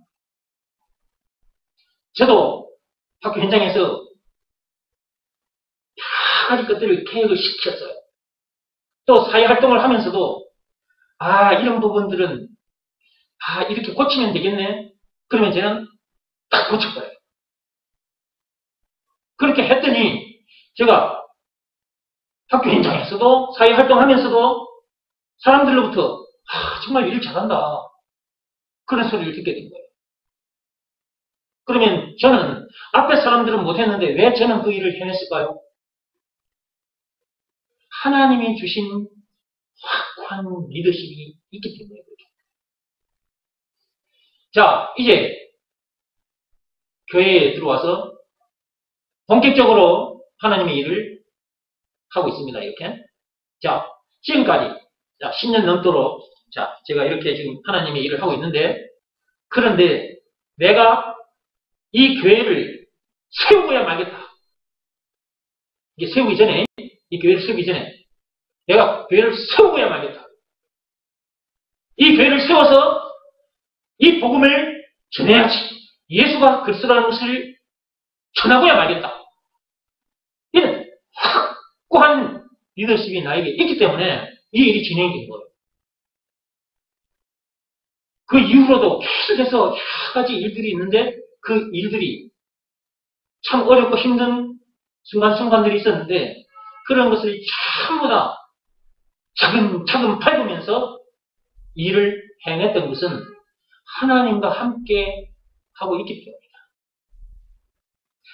저도 학교 현장에서 여러 가지 것들을 개혁을 시켰어요. 또 사회활동을 하면서도 이런 부분들은 이렇게 고치면 되겠네. 그러면 저는 딱 고쳐버려요. 그렇게 했더니 제가 학교 현장에서도 사회활동하면서도 사람들로부터 정말 일 잘한다. 그런 소리를 듣게 된 거예요. 그러면 저는 앞에 사람들은 못했는데 왜 저는 그 일을 해냈을까요? 하나님이 주신 확고한 리더십이 있기 때문에 그렇죠. 자, 이제 교회에 들어와서 본격적으로 하나님의 일을 하고 있습니다. 이렇게. 자, 지금까지 10년 넘도록 제가 이렇게 지금 하나님의 일을 하고 있는데, 그런데 내가 이 교회를 세우고야 말겠다. 이게 세우기 전에, 이 교회를 세우기 전에 내가 교회를 세우고야 말겠다. 이 교회를 세워서 이 복음을 전해야지. 예수가 그리스도라는 것을 전하고야 말겠다. 이런 확고한 리더십이 나에게 있기 때문에 이 일이 진행이 된 거예요. 그 이후로도 계속해서 여러 가지 일들이 있는데 그 일들이 참 어렵고 힘든 순간순간들이 있었는데 그런 것을 전부 다 차근차근 밟으면서 일을 해냈던 것은 하나님과 함께 하고 있기 때문입니다.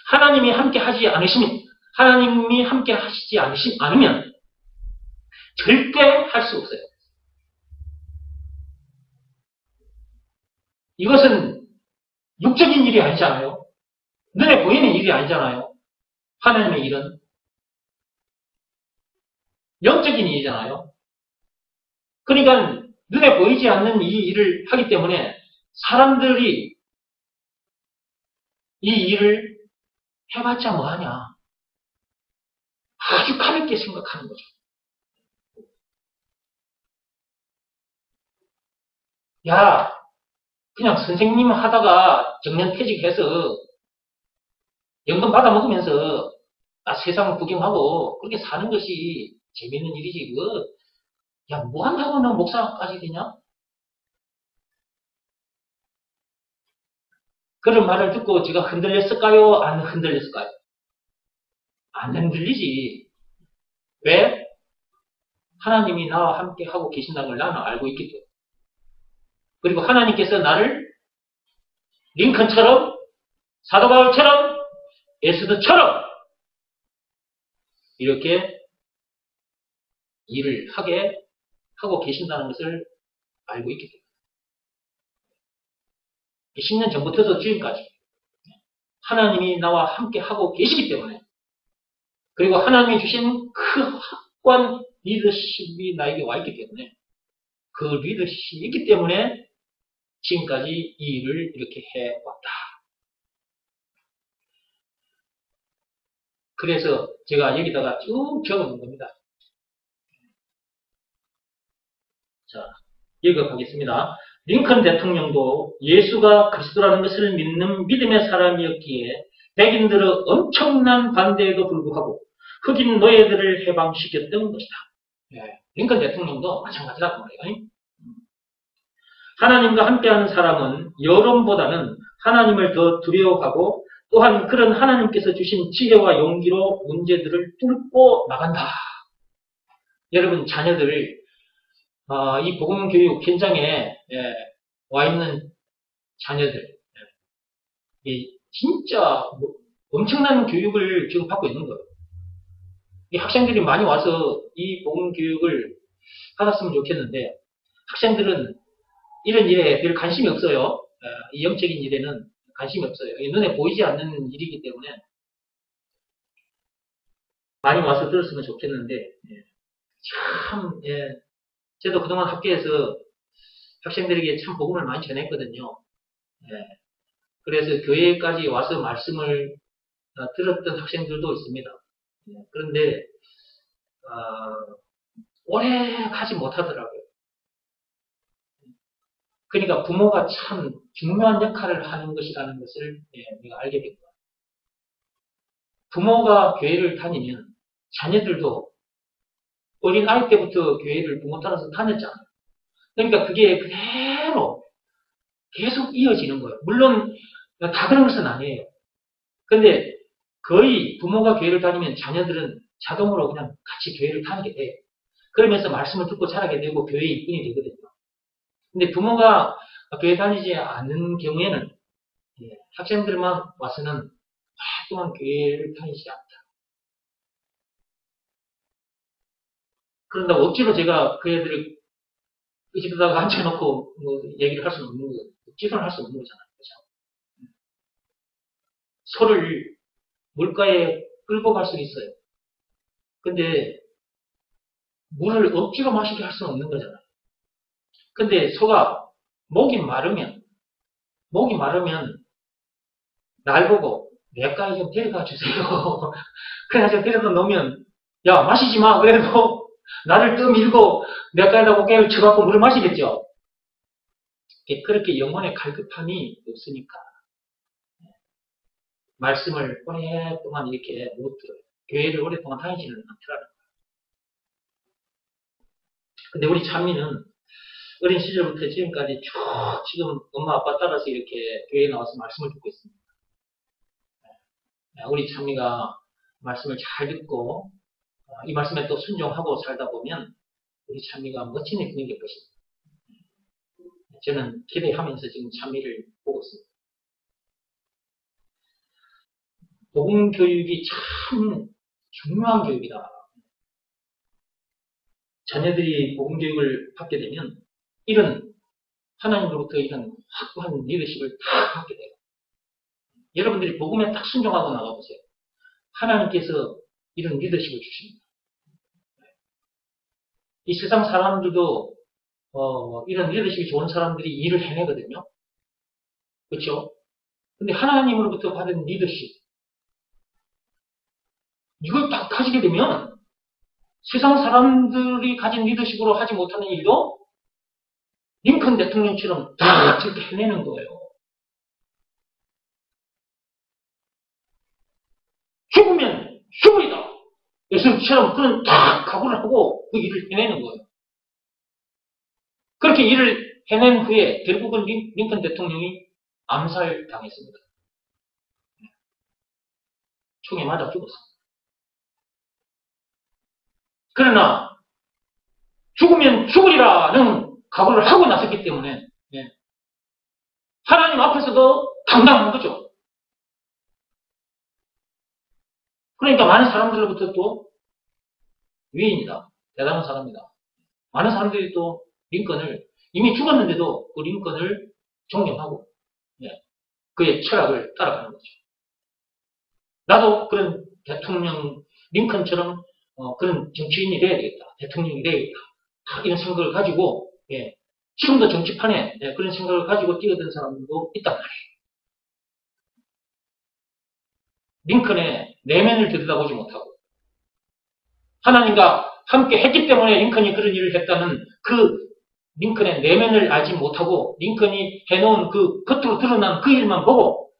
하나님이 함께 하지 않으시면, 하나님이 함께 하시지 않으면 절대 할 수 없어요. 이것은 육적인 일이 아니잖아요. 눈에 보이는 일이 아니잖아요. 하나님의 일은 영적인 일이잖아요. 그러니까 눈에 보이지 않는 이 일을 하기 때문에 사람들이 이 일을 해봤자 뭐하냐. 아주 가볍게 생각하는 거죠. 야, 그냥 선생님 하다가 정년퇴직해서 연금 받아먹으면서 세상 구경하고 그렇게 사는 것이 재밌는 일이지. 그거 야, 뭐 한다고 너 목사까지 되냐? 그런 말을 듣고 제가 흔들렸을까요? 안 흔들렸을까요? 안 흔들리지. 왜? 하나님이 나와 함께 하고 계신다는 걸 나는 알고 있기 때문에. 그리고 하나님께서 나를 링컨처럼, 사도 바울처럼, 에스더처럼 이렇게 일을 하게 하고 계신다는 것을 알고 있기 때문에. 10년 전부터도 지금까지 하나님이 나와 함께 하고 계시기 때문에, 그리고 하나님이 주신 그 확고한 리더십이 나에게 와 있기 때문에, 그 리더십이 있기 때문에 지금까지 이 일을 이렇게 해왔다. 그래서 제가 여기다가 쭉 적어놓은 겁니다. 자, 읽어보겠습니다. 링컨 대통령도 예수가 그리스도라는 것을 믿는 믿음의 사람이었기에 백인들의 엄청난 반대에도 불구하고 흑인 노예들을 해방시켰던 것이다. 네, 링컨 대통령도 마찬가지라고 말해요. 하나님과 함께하는 사람은 여론보다는 하나님을 더 두려워하고 또한 그런 하나님께서 주신 지혜와 용기로 문제들을 뚫고 나간다. 여러분 자녀들 이 복음교육 현장에 와 있는 자녀들 진짜 엄청난 교육을 지금 받고 있는 거예요. 이 학생들이 많이 와서 이 복음교육을 받았으면 좋겠는데 학생들은 이런 일에 별 관심이 없어요. 이 영적인 일에는 관심이 없어요. 눈에 보이지 않는 일이기 때문에 많이 와서 들었으면 좋겠는데 참 저도 그동안 학교에서 학생들에게 참 복음을 많이 전했거든요. 그래서 교회까지 와서 말씀을 들었던 학생들도 있습니다. 그런데 오래 가지 못하더라고요. 그러니까 부모가 참 중요한 역할을 하는 것이라는 것을 우리가 알게 된 거예요. 부모가 교회를 다니면 자녀들도 어린 아이 때부터 교회를 부모 따라서 다녔잖아요. 그러니까 그게 그대로 계속 이어지는 거예요. 물론 다 그런 것은 아니에요. 근데 거의 부모가 교회를 다니면 자녀들은 자동으로 그냥 같이 교회를 다니게 돼요. 그러면서 말씀을 듣고 자라게 되고 교회의 일꾼이 되거든요. 근데 부모가 교회 다니지 않는 경우에는 학생들만 와서는 오랫동안 교회를 다니지 않다. 그런다고 억지로 제가 그 애들을 그 집에다가 앉혀놓고 뭐 얘기를 할 수는 없는 거예요. 억지로는 할 수 없는 거잖아요. 그렇죠? 소를 물가에 끌고 갈 수 있어요. 근데 물을 억지로 마시게 할 수는 없는 거잖아요. 근데 소가 목이 마르면 날 보고 내과에 좀 데려가 주세요. 그래서 데려다 놓으면, 야, 마시지 마. 그래도 나를 떠밀고 내과에다 고개를 쳐갖고 물을 마시겠죠. 그렇게 영혼의 갈급함이 없으니까. 말씀을 오랫동안 이렇게 못 들어요. 교회를 오랫동안 다니지는 않더라고요. 근데 우리 찬미는 어린 시절부터 지금까지 쭉 지금 엄마 아빠 따라서 이렇게 교회에 나와서 말씀을 듣고 있습니다. 우리 찬미가 말씀을 잘 듣고 이 말씀에 또 순종하고 살다 보면 우리 찬미가 멋진 일 되는 게 것입니다. 저는 기대하면서 지금 찬미를 보고 있습니다. 복음 교육이 참 중요한 교육이다. 자녀들이 복음 교육을 받게 되면 이런 하나님으로부터 이런 확고한 리더십을 다 받게 돼요. 여러분들이 복음에 딱 순종하고 나가보세요. 하나님께서 이런 리더십을 주십니다. 이 세상 사람들도 이런 리더십이 좋은 사람들이 일을 해내거든요. 그렇죠? 근데 하나님으로부터 받은 리더십 이걸 딱 가지게 되면 세상 사람들이 가진 리더십으로 하지 못하는 일도 링컨 대통령처럼 다 저렇게 해내는 거예요. 죽으면 죽으리다. 예수님처럼 그런 다 각오를 하고 그 일을 해내는 거예요. 그렇게 일을 해낸 후에 결국은 링컨 대통령이 암살당했습니다. 총에 맞아 죽었습니다. 그러나 죽으면 죽으리라는 각오를 하고 나섰기 때문에 하나님 앞에서도 당당한 거죠. 그러니까 많은 사람들로부터 또 위인이다. 대단한 사람이다. 많은 사람들이 또 링컨을 이미 죽었는데도 그 링컨을 존경하고 그의 철학을 따라가는 거죠. 나도 그런 대통령 링컨처럼 그런 정치인이 돼야 되겠다. 대통령이 돼야겠다. 이런 생각을 가지고 지금도 정치판에 그런 생각을 가지고 뛰어든 사람도 있단 말이에요. 링컨의 내면을 들여다보지 못하고 하나님과 함께 했기 때문에 링컨이 그런 일을 했다는 그 링컨의 내면을 알지 못하고 링컨이 해놓은 그 겉으로 드러난 그 일만 보고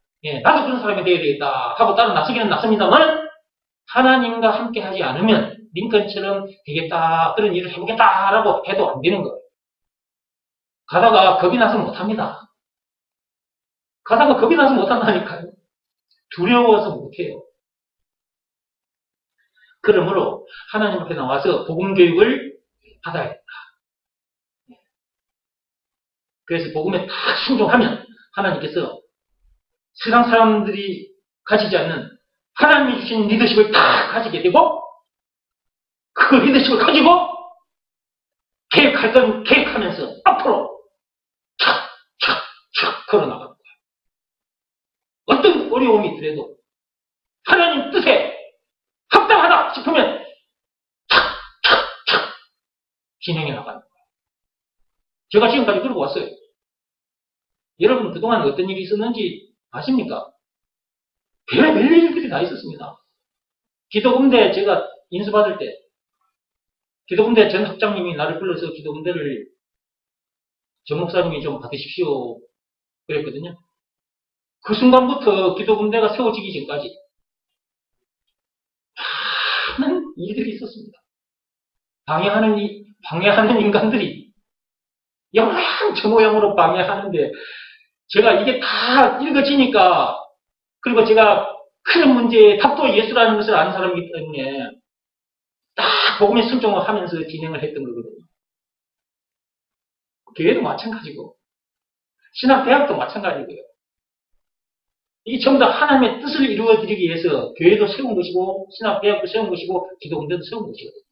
나도 그런 사람이 되어야 되겠다 하고 따라 나서기는 나섭니다만 하나님과 함께 하지 않으면 링컨처럼 되겠다 그런 일을 해보겠다라고 해도 안 되는 거예요. 가다가 겁이 나서 못합니다. 가다가 겁이 나서 못한다니까요. 두려워서 못해요. 그러므로 하나님 앞에 나와서 복음 교육을 받아야겠다. 그래서 복음에 다 순종하면 하나님께서 세상 사람들이 가지지 않는 하나님이 주신 리더십을 다 가지게 되고 그 리더십을 가지고 계획할 건 계획하면서 앞으로 착착착 걸어나가는 거예요. 어떤 어려움이 있더라도 하나님 뜻에 합당하다 싶으면 착착착 진행해 나가는 거예요. 제가 지금까지 그러고 왔어요. 여러분 그동안 어떤 일이 있었는지 아십니까? 별의별 일들이 다 있었습니다. 기도군대 제가 인수받을 때 기도군대 전 학장님이 나를 불러서 기도군대를 전 목사님이 좀 받으십시오 그랬거든요. 그 순간부터 기도군대가 세워지기 전까지 많은 일들이 있었습니다. 방해하는 인간들이 이 모양 저 모양으로 방해하는데 제가 이게 다 읽어지니까 그리고 제가 큰 문제의 답도 예수라는 것을 아는 사람이기 때문에 딱 복음에 순종을 하면서 진행을 했던 거거든요. 교회도 마찬가지고 신학대학도 마찬가지고요. 이게 전부 다 하나님의 뜻을 이루어드리기 위해서 교회도 세운 것이고 신학대학도 세운 것이고 기도군대도 세운 것이거든요.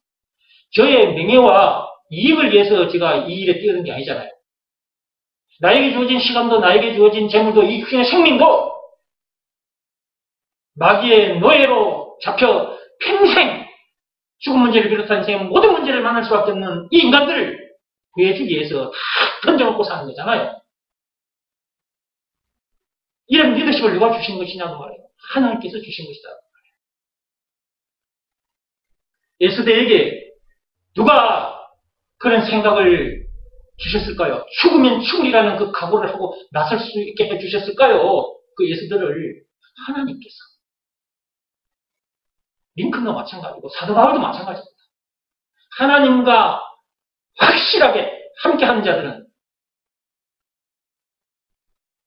저의 명예와 이익을 위해서 제가 이 일에 뛰어든 게 아니잖아요. 나에게 주어진 시간도 나에게 주어진 재물도 이 그냥 생명도 마귀의 노예로 잡혀 평생 죽음 문제를 비롯한 인생의 모든 문제를 만날 수밖에 없는 이 인간들을 구해주기 위해서 다 던져놓고 사는 거잖아요. 이런 리더십을 누가 주신 것이냐고 말해요. 하나님께서 주신 것이다. 에스더에게 누가 그런 생각을 주셨을까요? 죽으면 죽으리라는 그 각오를 하고 나설 수 있게 해주셨을까요? 그 에스더를 하나님께서. 링컨도 마찬가지고 사도 바울도 마찬가지입니다. 하나님과 확실하게 함께하는 자들은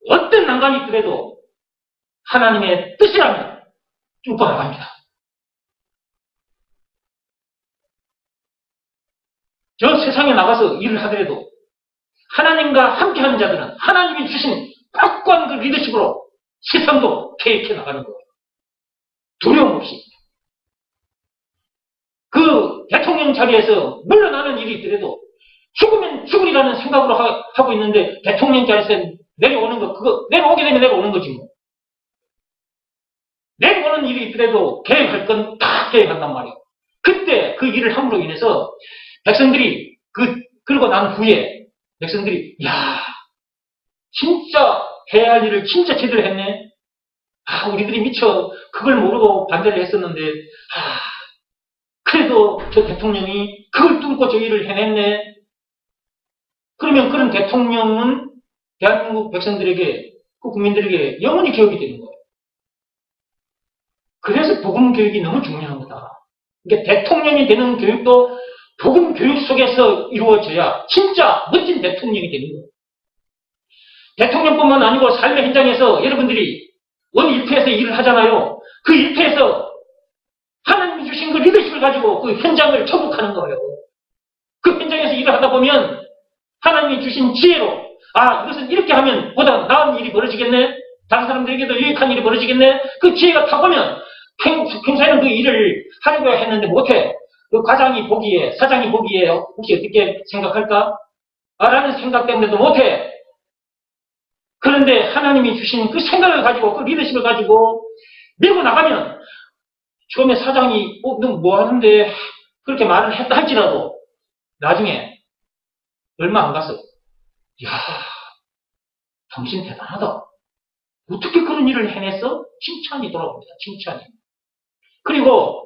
어떤 난관이 있더라도 하나님의 뜻이라면 뚫고 나갑니다. 저 세상에 나가서 일을 하더라도 하나님과 함께하는 자들은 하나님이 주신 확고한 그 리더십으로 세상도 계획해 나가는 거예요. 두려움 없이. 그 대통령 자리에서 물러나는 일이 있더라도 죽으면 죽으리라는 생각으로 하고 있는데 대통령 자리에서 내려오는 거, 그거 내려오게 되면 내려오는 거지 뭐. 내려오는 일이 있더라도 계획할 건 다 계획한단 말이에요. 그때 그 일을 함으로 인해서 백성들이 그러고 난 후에 백성들이 야 진짜 해야 할 일을 진짜 제대로 했네. 아 우리들이 미처 그걸 모르고 반대를 했었는데 그래도 저 대통령이 그걸 뚫고 저 일을 해냈네. 그러면 그런 대통령은 대한민국 백성들에게 그 국민들에게 영원히 교육이 되는 거예요. 그래서 복음 교육이 너무 중요한 거다. 그러니까 대통령이 되는 교육도 복음 교육 속에서 이루어져야 진짜 멋진 대통령이 되는 거예요. 대통령뿐만 아니고 삶의 현장에서 여러분들이 어느 일터에서 일을 하잖아요. 그 일터에서 하나님이 주신 그 리더십을 가지고 그 현장을 정복하는 거예요. 그 현장에서 일을 하다 보면 하나님이 주신 지혜로 이것은 이렇게 하면 보다 나은 일이 벌어지겠네. 다른 사람들에게도 유익한 일이 벌어지겠네. 그 지혜가 타보면 평소에는 그 일을 하려고 했는데 못해. 그 과장이 보기에 사장이 보기에 혹시 어떻게 생각할까? 라는 생각 때문에도 못해. 그런데 하나님이 주신 그 생각을 가지고 그 리더십을 가지고 밀고 나가면 처음에 사장이 너 뭐 하는데 그렇게 말을 했다 할지라도 나중에 얼마 안 가서 야 당신 대단하다. 어떻게 그런 일을 해냈어? 칭찬이 돌아옵니다. 칭찬이. 그리고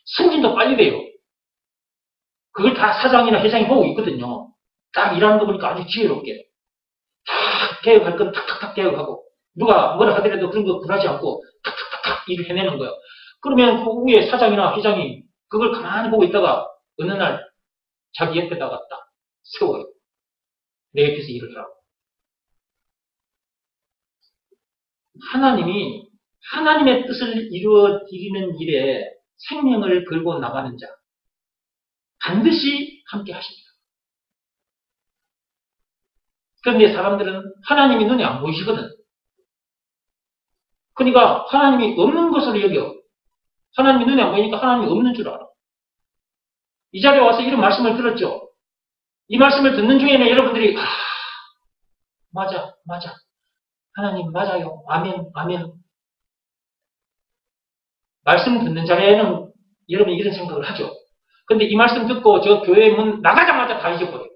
승진도 빨리 돼요. 그걸 다 사장이나 회장이 보고 있거든요. 딱 일하는 거 보니까 아주 지혜롭게 탁 개혁할 건 탁탁탁 개혁하고 누가 뭐라 하더라도 그런 거 굴하지 않고 탁탁탁탁 일을 해내는 거예요. 그러면 그 위에 사장이나 회장이 그걸 가만히 보고 있다가 어느 날 자기 옆에다가 딱 세워요. 내 옆에서 일을 하라고. 하나님이 하나님의 뜻을 이루어드리는 일에 생명을 걸고 나가는 자 반드시 함께 하십니다. 그런데 사람들은 하나님이 눈에 안 보이시거든. 그러니까 하나님이 없는 것으로 여겨. 하나님이 눈에 안 보이니까 하나님이 없는 줄 알아. 이 자리에 와서 이런 말씀을 들었죠. 이 말씀을 듣는 중에는 여러분들이 맞아 하나님 맞아요. 아멘 아멘. 말씀 듣는 자리에는 여러분이 이런 생각을 하죠. 근데 이 말씀 듣고 저 교회 문 나가자마자 다 잊어버려요.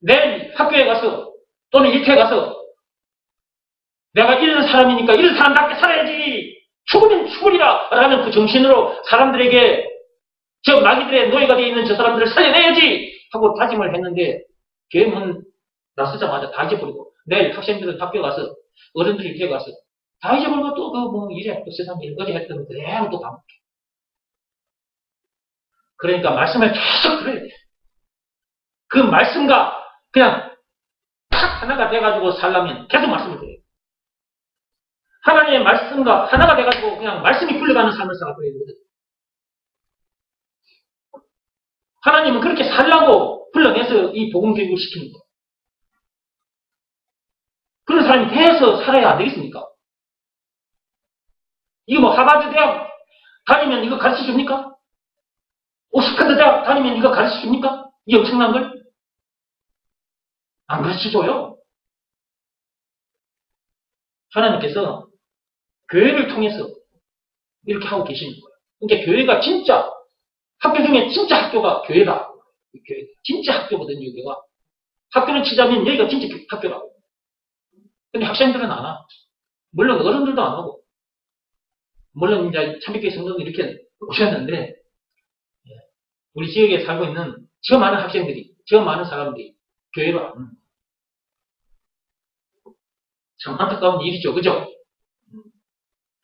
내일 학교에 가서 또는 일터에 가서 내가 이런 사람이니까 이런 사람답게 살아야지. 죽으면 죽으리라 라는 그 정신으로 사람들에게 저 마귀들의 노예가 되어 있는 저 사람들을 살려내야지 하고 다짐을 했는데 교회 문 나서자마자 다 잊어버리고 내일 학생들은 학교 가서 어른들이 일터에 가서 다 잊어버리고 또 이래 또 세상 일 어제 했던 거 그대로 또 까먹게. 그러니까 말씀을 계속 들어야 돼. 그 말씀과 그냥 탁 하나가 돼가지고 살려면 계속 말씀을 드려요. 하나님의 말씀과 하나가 돼가지고 그냥 말씀이 굴러가는 삶을 살아버려야 되거든. 하나님은 그렇게 살라고 불러내서 이 복음 교육을 시키는 거예요. 그런 사람이 돼서 살아야 안 되겠습니까? 이거 하버드 대학 다니면 이거 가르쳐 줍니까? 옥스퍼드 대학 다니면 이거 가르쳐 줍니까? 이 엄청난 걸? 안 가르쳐 줘요. 하나님께서 교회를 통해서 이렇게 하고 계시는 거예요. 그러니까 교회가 진짜 학교 중에 진짜 학교가 교회다. 교회 진짜 학교거든요. 여기가 학교를 치자면 여기가 진짜 학교라고. 근데 학생들은 안 와. 물론 어른들도 안 오고, 물론 이제 참빛교회 성도들 이렇게 오셨는데, 우리 지역에 살고 있는 저 많은 학생들이, 저 많은 사람들이 교회로 안 오는 거예요. 참 안타까운 일이죠. 그죠?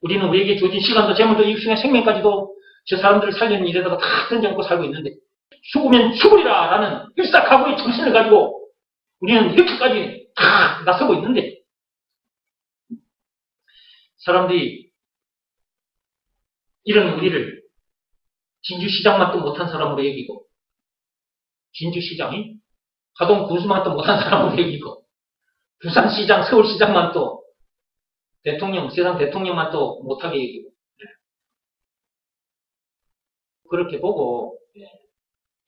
우리는 우리에게 주어진 시간도 재물도 이웃의 생명까지도 저 사람들을 살리는 일에다가 다 던져놓고 살고 있는데, 죽으면 죽으리라 라는 일사각오의 정신을 가지고 우리는 이렇게까지 다 나서고 있는데, 사람들이 이런 우리를 진주시장만도 못한 사람으로 여기고, 진주시장이 하동 군수만도 못한 사람으로 여기고, 부산시장, 서울시장만 또 대통령, 세상 대통령만 또 못하게 여기고, 그렇게 보고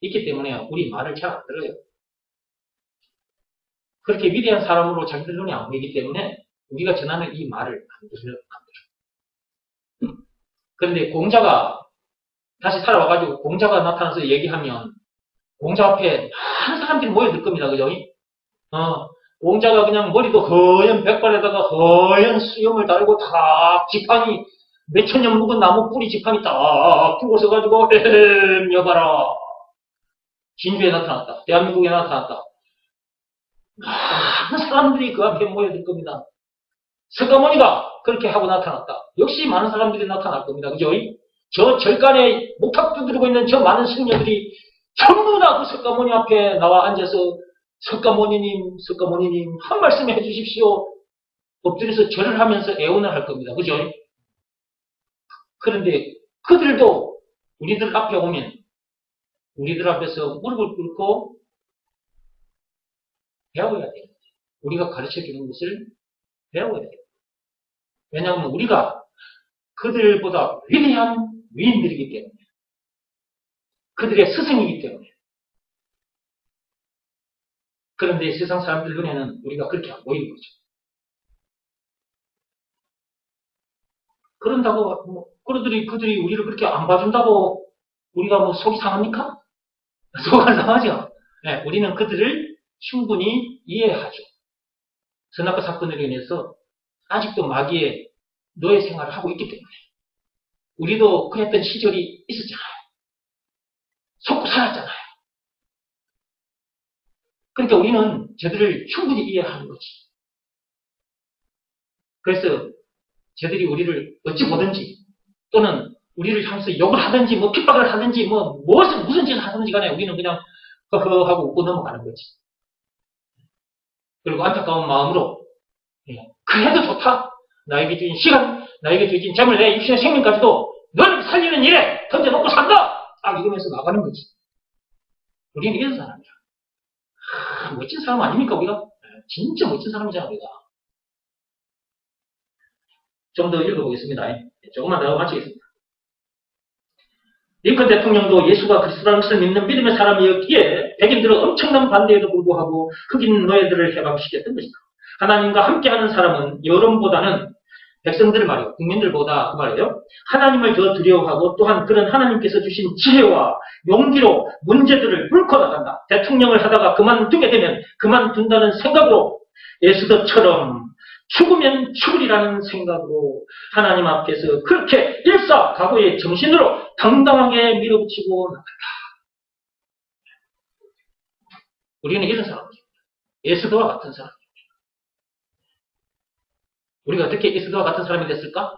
있기 때문에 우리 말을 잘 안 들어요. 그렇게 위대한 사람으로 자기들 눈에 안 보이기 때문에 우리가 전하는 이 말을 안 들어요. 그런데 공자가 다시 살아와가지고 공자가 나타나서 얘기하면 공자 앞에 많은 사람들이 모여들 겁니다. 그죠? 공자가 그냥 머리도 허연 백발에다가 허연 수염을 달고 다 지팡이 몇천 년 묵은 나무 뿌리 지팡이 딱 두고 서가지고 여봐라. 진주에 나타났다. 대한민국에 나타났다. 많은 사람들이 그 앞에 모여들 겁니다. 석가모니가 그렇게 하고 나타났다. 역시 많은 사람들이 나타날 겁니다. 그죠? 저 절간에 목탁 두드리고 있는 저 많은 승려들이 전부 다 그 석가모니 앞에 나와 앉아서 석가모니님 한 말씀 해주십시오. 엎드려서 절을 하면서 애원을 할 겁니다. 그죠? 그런데 그들도 우리들 앞에 오면 우리들 앞에서 무릎을 꿇고 배워야 돼요. 우리가 가르쳐주는 것을 배워야 돼요. 왜냐하면 우리가 그들보다 위대한 위인들이기 때문에, 그들의 스승이기 때문에. 그런데 세상 사람들 눈에는 우리가 그렇게 안 보이는 거죠. 그런다고 그들이 우리를 그렇게 안 봐준다고 우리가 속이 상합니까? 속 안 상하죠. 네, 우리는 그들을 충분히 이해하죠. 선악과 사건으로 인해서 아직도 마귀의 노예 생활을 하고 있기 때문에 우리도 그랬던 시절이 있었잖아요. 속고 살았잖아요. 그러니까 우리는 저들을 충분히 이해하는 거지. 그래서 저들이 우리를 어찌 보든지 또는 우리를 향해서 욕을 하든지 핍박을 하든지 무슨 짓을 하든지 간에 우리는 그냥 허허 하고 웃고 넘어가는 거지. 그리고 안타까운 마음으로 그래도 좋다. 나에게 주신 시간, 나에게 주신 재물, 내 육신의 생명까지도 널 살리는 일에 던져놓고 산다. 딱 이러면서 나가는 거지. 우리는 이런 사람이야. 멋진 사람 아닙니까 우리가? 진짜 멋진 사람이잖아 우리가. 좀 더 읽어보겠습니다. 조금만 더 마치겠습니다. 링컨 대통령도 예수가 그리스도라는 것을 믿는 믿음의 사람이었기에 백인들의 엄청난 반대에도 불구하고 흑인 노예들을 해방시켰던 것이다. 하나님과 함께하는 사람은 여론보다는 백성들 말이에요. 국민들보다 그 말이에요. 하나님을 더 두려워하고 또한 그런 하나님께서 주신 지혜와 용기로 문제들을 뚫고 나간다. 대통령을 하다가 그만두게 되면 그만둔다는 생각으로 예수도처럼 죽으면 죽으리라는 생각으로 하나님 앞에서 그렇게 일사각오의 정신으로 당당하게 밀어붙이고 나간다. 우리는 이런 사람입니다. 예수도와 같은 사람. 우리가 어떻게 예수도와 같은 사람이 됐을까?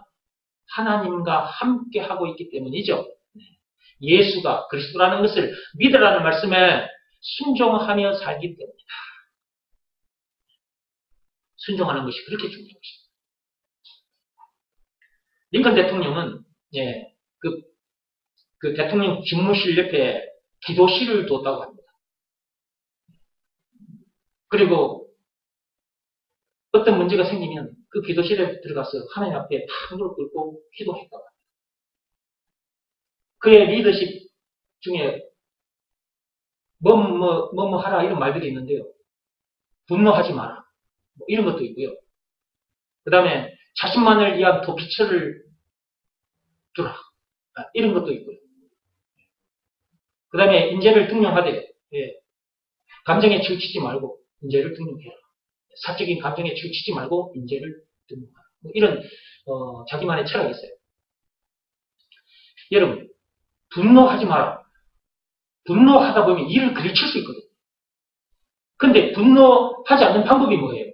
하나님과 함께 하고 있기 때문이죠. 예수가 그리스도라는 것을 믿으라는 말씀에 순종하며 살기 때문이다. 순종하는 것이 그렇게 중요한 것입니다. 링컨 대통령은 그 대통령 집무실 옆에 기도실을 뒀다고 합니다. 그리고 어떤 문제가 생기면 그 기도실에 들어가서 하나님 앞에 다 무릎 꿇고 기도했다고 합니다. 그의 리더십 중에 뭐 하라 이런 말들이 있는데요. 분노하지 마라. 이런 것도 있고요. 그 다음에 자신만을 위한 도피처를 두라. 이런 것도 있고요. 그 다음에 인재를 등용하되 감정에 치우치지 말고 인재를 등용해라. 사적인 감정에 치우치지 말고 인재를 등용하라. 뭐 이런 자기만의 철학이 있어요. 여러분, 분노하지 마라. 분노하다 보면 일을 그르칠 수 있거든요. 근데 분노하지 않는 방법이 뭐예요?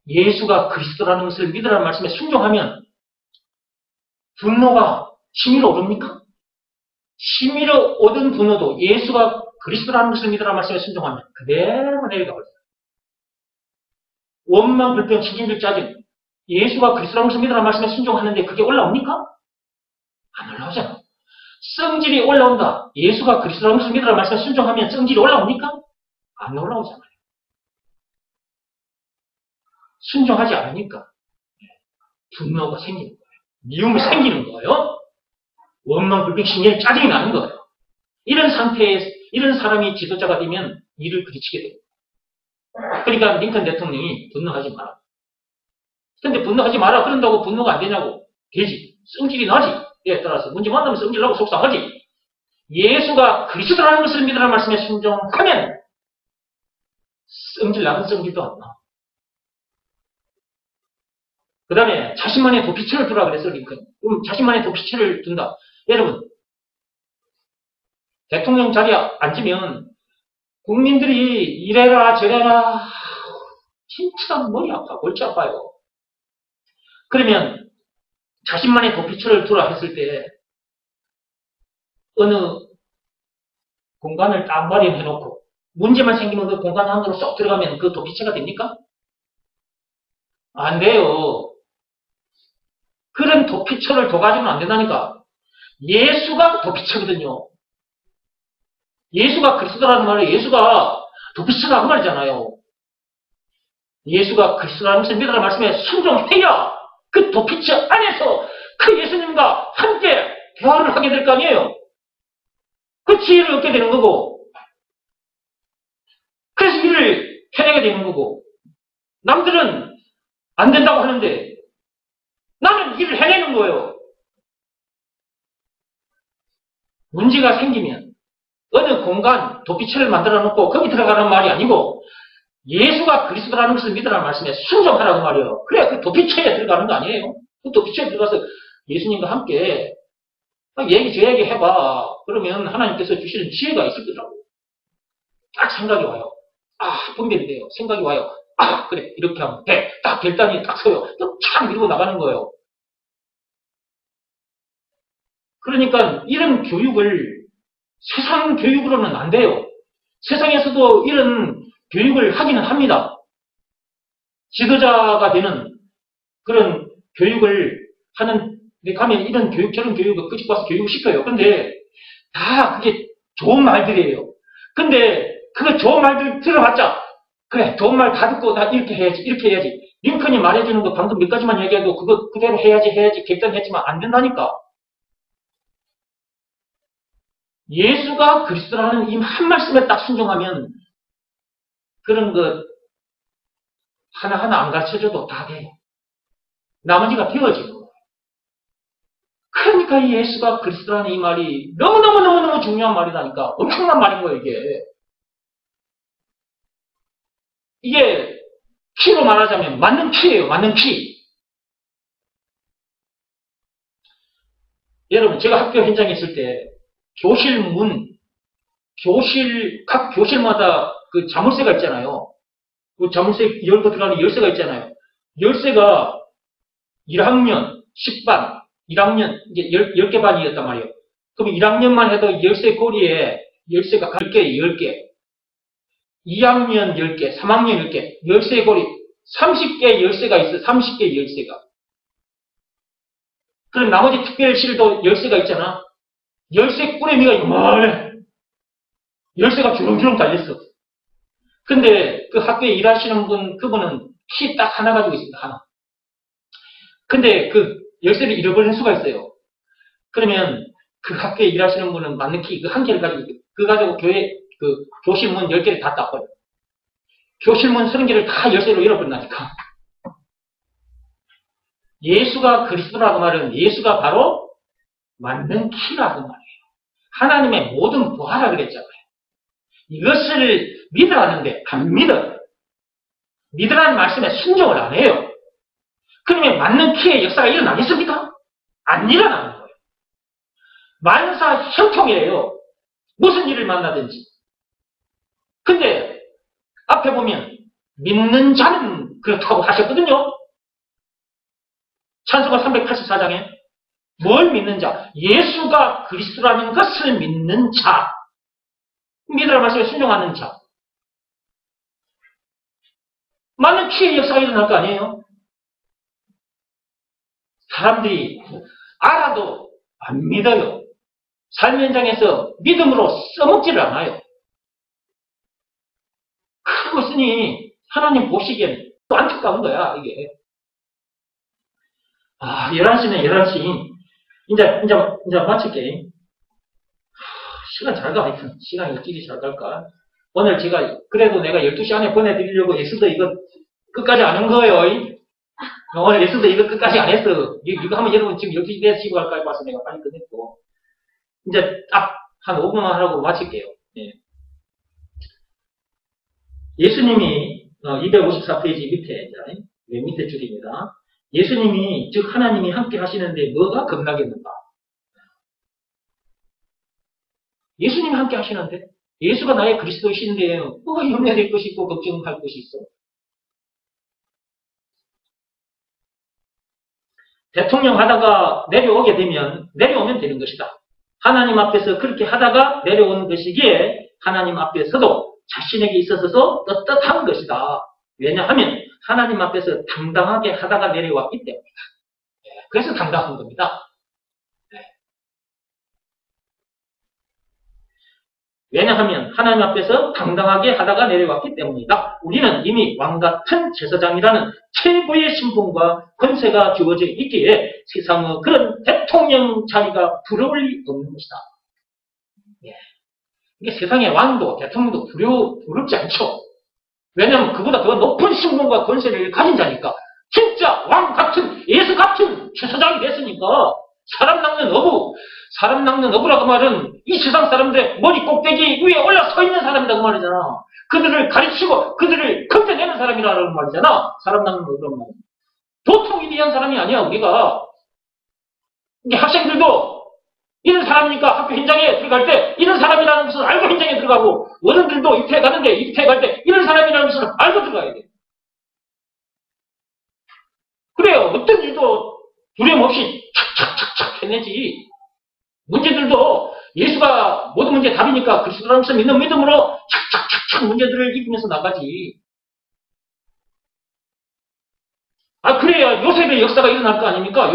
예수가 그리스도라는 것을 믿으라는 말씀에 순종하면 분노가 심의로 오릅니까? 심의로 오던 분노도 예수가 그리스도라는 것을 믿으라는 말씀에 순종하면 그대로 내려가 버려요. 원망, 불평, 신진질, 짜증. 예수가 그리스도라는 것을 믿으라는 말씀에 순종하는데 그게 올라옵니까? 안 올라오잖아. 성질이 올라온다. 예수가 그리스도라는 것을 믿으라는 말씀에 순종하면 성질이 올라옵니까? 안 올라오잖아요. 순종하지 않으니까 분노가 생기는 거예요. 미움이 생기는 거예요. 원망, 불평, 신념, 짜증이 나는 거예요. 이런 상태에 이런 사람이 지도자가 되면 일을 그르치게 됩니다. 그러니까 링컨 대통령이 분노하지 마라. 근데 분노하지 마라 그런다고 분노가 안 되냐고. 되지. 성질이 나지. 예, 따라서 문제 만나면 성질 나고 속상하지. 예수가 그리스도라는 것을 믿으라는 말씀에 순종하면 성질 나는 성질도 안 나. 그 다음에 자신만의 도피처를 두라 그랬어, 링컨. 그럼 자신만의 도피처를 둔다. 여러분, 대통령 자리에 앉으면 국민들이 이래라 저래라 진짜 머리 아파, 골치 아파요. 그러면 자신만의 도피처를 두라 했을 때 어느 공간을 딱 마련해놓고 문제만 생기면 그 공간 안으로 쏙 들어가면 그 도피처가 됩니까? 안 돼요. 그런 도피처를 둬가지고는 안 된다니까. 예수가 도피처거든요. 예수가 그리스도라는 말을 예수가 도피처다 그 말이잖아요. 예수가 그리스도라는 것을 믿으라는 말씀에 순종해야 그 도피처 안에서 그 예수님과 함께 대화를 하게 될 거 아니에요. 그 지혜를 얻게 되는 거고 그래서 일을 해내게 되는 거고 남들은 안 된다고 하는데 나는 일을 해내는 거예요. 문제가 생기면 어느 공간, 도피처를 만들어 놓고 거기 들어가는 말이 아니고 예수가 그리스도라는 것을 믿으라는 말씀에 순종하라고 말이에요. 그래, 그 도피처에 들어가는 거 아니에요. 그 도피처에 들어가서 예수님과 함께 얘기 저 얘기 해봐. 그러면 하나님께서 주시는 지혜가 있을 거라고. 딱 생각이 와요. 아, 분별이 돼요. 생각이 와요. 아, 그래, 이렇게 하면 돼. 딱 결단이 딱 서요. 또 촥 밀고 나가는 거예요. 그러니까 이런 교육을 세상 교육으로는 안 돼요. 세상에서도 이런 교육을 하기는 합니다. 지도자가 되는 그런 교육을 하는 데 가면 이런 교육, 저런 교육을 끄집고 와서 교육을 시켜요. 근데 다 그게 좋은 말들이에요. 근데 그 좋은 말들 들어봤자 그래, 좋은 말 다 듣고 나 이렇게 해야지, 이렇게 해야지. 링컨이 말해주는 거 방금 몇 가지만 얘기해도 그거 그대로 해야지 결단했지만 안 된다니까. 예수가 그리스도라는 이 한 말씀에 딱 순종하면 그런 것 하나하나 안 가르쳐줘도 다 돼요. 나머지가 되어지는 거예요. 그러니까 예수가 그리스도라는 이 말이 너무너무 중요한 말이라니까. 엄청난 말인 거예요, 이게. 이게 키로 말하자면 맞는 키예요, 맞는 키. 여러분, 제가 학교 현장에 있을 때 각 교실마다 그 자물쇠가 있잖아요. 그 자물쇠 열고 들어가는 열쇠가 있잖아요. 열쇠가 1학년 10반, 1학년 이제 10개 반이었단 말이에요. 그럼 1학년만 해도 열쇠 고리에 열쇠가 10개. 2학년 10개, 3학년 10개, 열쇠 고리 30개 열쇠가 있어. 30개 열쇠가. 그럼 나머지 특별실도 열쇠가 있잖아. 열쇠 꾸러미가 이만해. 열쇠가 주렁주렁 달렸어. 근데 그 학교에 일하시는 그분은 키 딱 하나 가지고 있습니다. 하나. 근데 그 열쇠를 잃어버릴 수가 있어요. 그러면 그 학교에 일하시는 분은 맞는 키 그 한 개를 가지고 그 가지고 교실 문 10개를 다 닦아요. 교실 문 30개를 다 열쇠로 열어버린다니까. 예수가 그리스도라고 말은 예수가 바로 맞는 키라고 말이에요. 하나님의 모든 부하라 그랬잖아요. 이것을 믿으라는데 안 믿어요. 믿으라는 말씀에 순종을 안 해요. 그러면 맞는 키의 역사가 일어나겠습니까? 안 일어나는 거예요. 만사 형통이에요. 무슨 일을 만나든지. 근데 앞에 보면 믿는 자는 그렇다고 하셨거든요. 찬송가 384장에 뭘 믿는 자? 예수가 그리스도라는 것을 믿는 자. 믿으라 말씀에 순종하는 자. 많은 피해 역사가 일어날 거 아니에요? 사람들이 알아도 안 믿어요. 삶 현장에서 믿음으로 써먹지를 않아요. 그것이 하나님 보시기엔 또 안타까운 거야, 이게. 11시네, 11시. 이제 마칠게. 시간 잘 가, 하여튼. 시간이 어찌 잘 갈까? 오늘 제가, 그래도 내가 12시 안에 보내드리려고 예수도 이거 끝까지 안 한 거예요. 오늘 예수도 이거 끝까지 안 했어. 이거 하면 여러분 지금 12시 내에 쉬고 갈까 해봐서 내가 빨리 끝냈고. 이제 딱 한 5분만 하고 마칠게요. 예. 예수님이 254페이지 밑에, 맨 밑에 줄입니다. 예수님이, 즉 하나님이 함께 하시는데 뭐가 겁나겠는가? 예수님이 함께 하시는데 예수가 나의 그리스도이신데 뭐가 염려될 것이 있고 걱정할 것이 있어? 대통령 하다가 내려오면 되는 것이다. 하나님 앞에서 그렇게 하다가 내려오는 것이기에 하나님 앞에서도 자신에게 있어서 떳떳한 것이다. 왜냐하면 하나님 앞에서 당당하게 하다가 내려왔기 때문이다. 그래서 당당한 겁니다. 왜냐하면 하나님 앞에서 당당하게 하다가 내려왔기 때문이다. 우리는 이미 왕같은 제사장이라는 최고의 신분과 권세가 주어져 있기에 세상의 그런 대통령 자리가 부러울 리 없는 것이다. 이게 세상의 왕도 대통령도 부럽지 않죠. 왜냐하면 그보다 더 높은 신분과 권세를 가진 자니까. 진짜 왕같은 예수같은 제사장이 됐으니까 사람 낚는 어부라고 말은 이 세상 사람들의 머리 꼭대기 위에 올라서 있는 사람이라고 말이잖아. 그들을 가르치고 그들을 건져내는 사람이라는 말이잖아. 사람 낚는 어부라고 말은. 도통이 위한 사람이 아니야, 우리가. 이게 학생들도 이런 사람이니까 학교 현장에 들어갈 때 이런 사람이라는 것을 알고 현장에 들어가고, 어른들도 입퇴 가는데 입퇴 갈 때 이런 사람이라는 것을 알고 들어가야 돼. 그래요. 어떤 일도 두려움 없이 착착착착 해내지. 문제들도 예수가 모든 문제 답이니까 그리스도라는 것을 믿는 믿음으로 착착착착 문제들을 이기면서 나가지. 그래야 요셉의 역사가 일어날 거 아닙니까?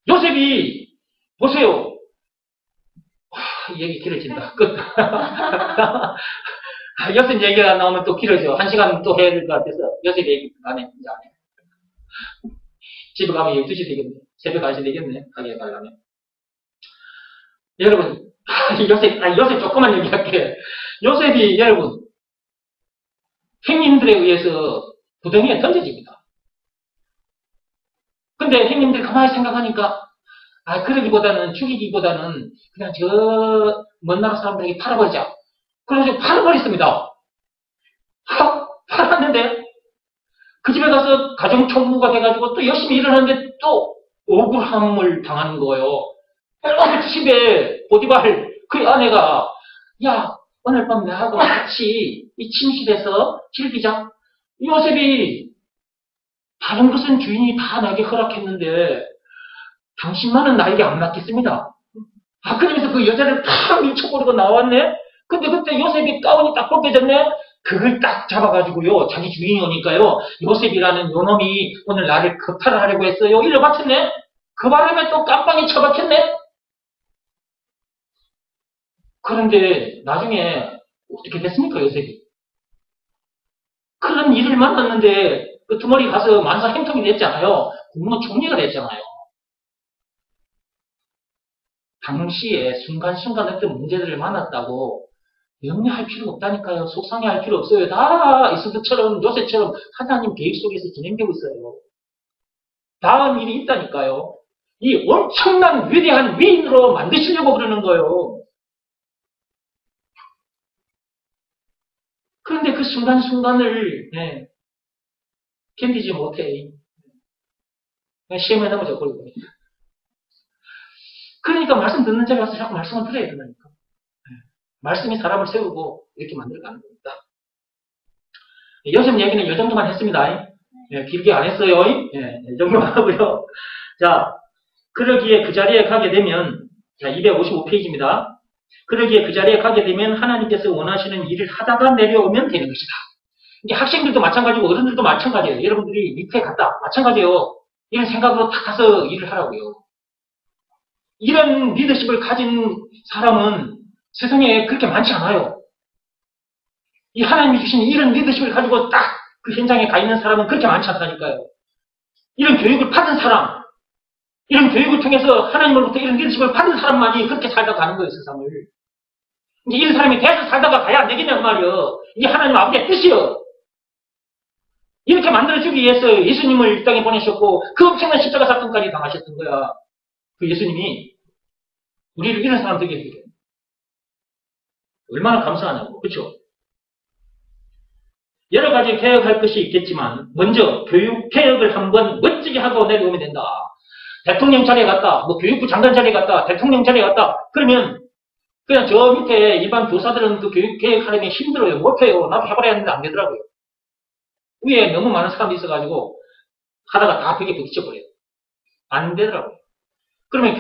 요셉이 보세요. 얘기 길어진다. 끝. 요셉 얘기가 나오면 또 길어져. 1시간 또 해야 될 것 같아서 요셉 얘기 안 해. 이제 안 해. 집에 가면 12시 되겠네. 새벽 1시 되겠네. 가게에 가려면. 여러분, 요셉 조금만 얘기할게. 요셉이 여러분, 행인들에 의해서 구덩이에 던져집니다. 근데 행인들이 가만히 생각하니까, 그러기보다는, 죽이기보다는 그냥 먼 나라 사람들에게 팔아버리자. 그래서 팔아버렸습니다. 팔았는데, 그 집에 가서 가정총무가 돼가지고 또 열심히 일을 하는데 또 억울함을 당하는 거예요. 집에 보디발 그 아내가, 야, 오늘 밤 나하고 같이 이 침실에서 즐기자. 요셉이 다른 것은 주인이 다 나에게 허락했는데 당신만은 나에게 안 맡겼습니다. 그러면서 그 여자를 팍 밀쳐버리고 나왔네. 근데 그때 요셉이 가운이 딱 벗겨졌네. 그걸 딱 잡아가지고요, 자기 주인이 오니까요, 요셉이라는 요놈이 오늘 나를 겁탈을 하려고 했어요. 일러 바쳤네. 그 바람에 또 깜빵이 처박혔네. 그런데 나중에 어떻게 됐습니까, 요셉이? 그런 일을 만났는데 그 두머리 가서 만사 행통이 됐잖아요. 국무총리가 됐잖아요. 당시에 순간순간 어떤 문제들을 만났다고 염려할 필요 없다니까요. 속상해할 필요 없어요. 다 이스드처럼 요셉처럼 하나님 계획 속에서 진행되고 있어요. 다음 일이 있다니까요. 이 엄청난 위대한 위인으로 만드시려고 그러는 거예요. 그런데 그 순간순간을 견디지 못해. 그냥 시험에 넘어져 버리고. 그러니까 말씀 듣는 자리 와서 자꾸 말씀을 들어야 된다니까. 말씀이 사람을 세우고 이렇게 만들어가는 겁니다. 요셉 얘기는 이 정도만 했습니다. 길게 안 했어요. 이 정도만 하고요. 자, 그러기에 그 자리에 가게 되면, 자, 255페이지입니다. 그러기에 그 자리에 가게 되면 하나님께서 원하시는 일을 하다가 내려오면 되는 것이다. 이게 학생들도 마찬가지고 어른들도 마찬가지예요. 여러분들이 밑에 갔다. 마찬가지예요. 이런 생각으로 딱 가서 일을 하라고요. 이런 리더십을 가진 사람은 세상에 그렇게 많지 않아요. 이 하나님이 주신 이런 리더십을 가지고 딱 그 현장에 가 있는 사람은 그렇게 많지 않다니까요. 이런 교육을 받은 사람, 이런 교육을 통해서 하나님으로부터 이런 리더십을 받은 사람만이 그렇게 살다 가는 거예요, 세상을. 이제 이런 사람이 계속 살다가 가야 안 되겠냐고 말이요. 이게 하나님 아버지의 뜻이요. 이렇게 만들어주기 위해서 예수님을 이 땅에 보내셨고, 그 엄청난 십자가 사건까지 당하셨던 거야. 그 예수님이 우리를 이런 사람 되게 해주게. 얼마나 감사하냐고. 그렇죠? 여러 가지 개혁할 것이 있겠지만 먼저 교육 개혁을 한번 멋지게 하고 내려오면 된다. 대통령 자리에 갔다, 뭐 교육부 장관 자리에 갔다, 대통령 자리에 갔다. 그러면 그냥 저 밑에 일반 교사들은 그 교육 개혁하려면 힘들어요. 못해요. 나도 해봐야 했는데 안 되더라고요. 위에 너무 많은 사람이 있어가지고 하다가 다 벽에 부딪혀버려요. 안 되더라고요. 그러면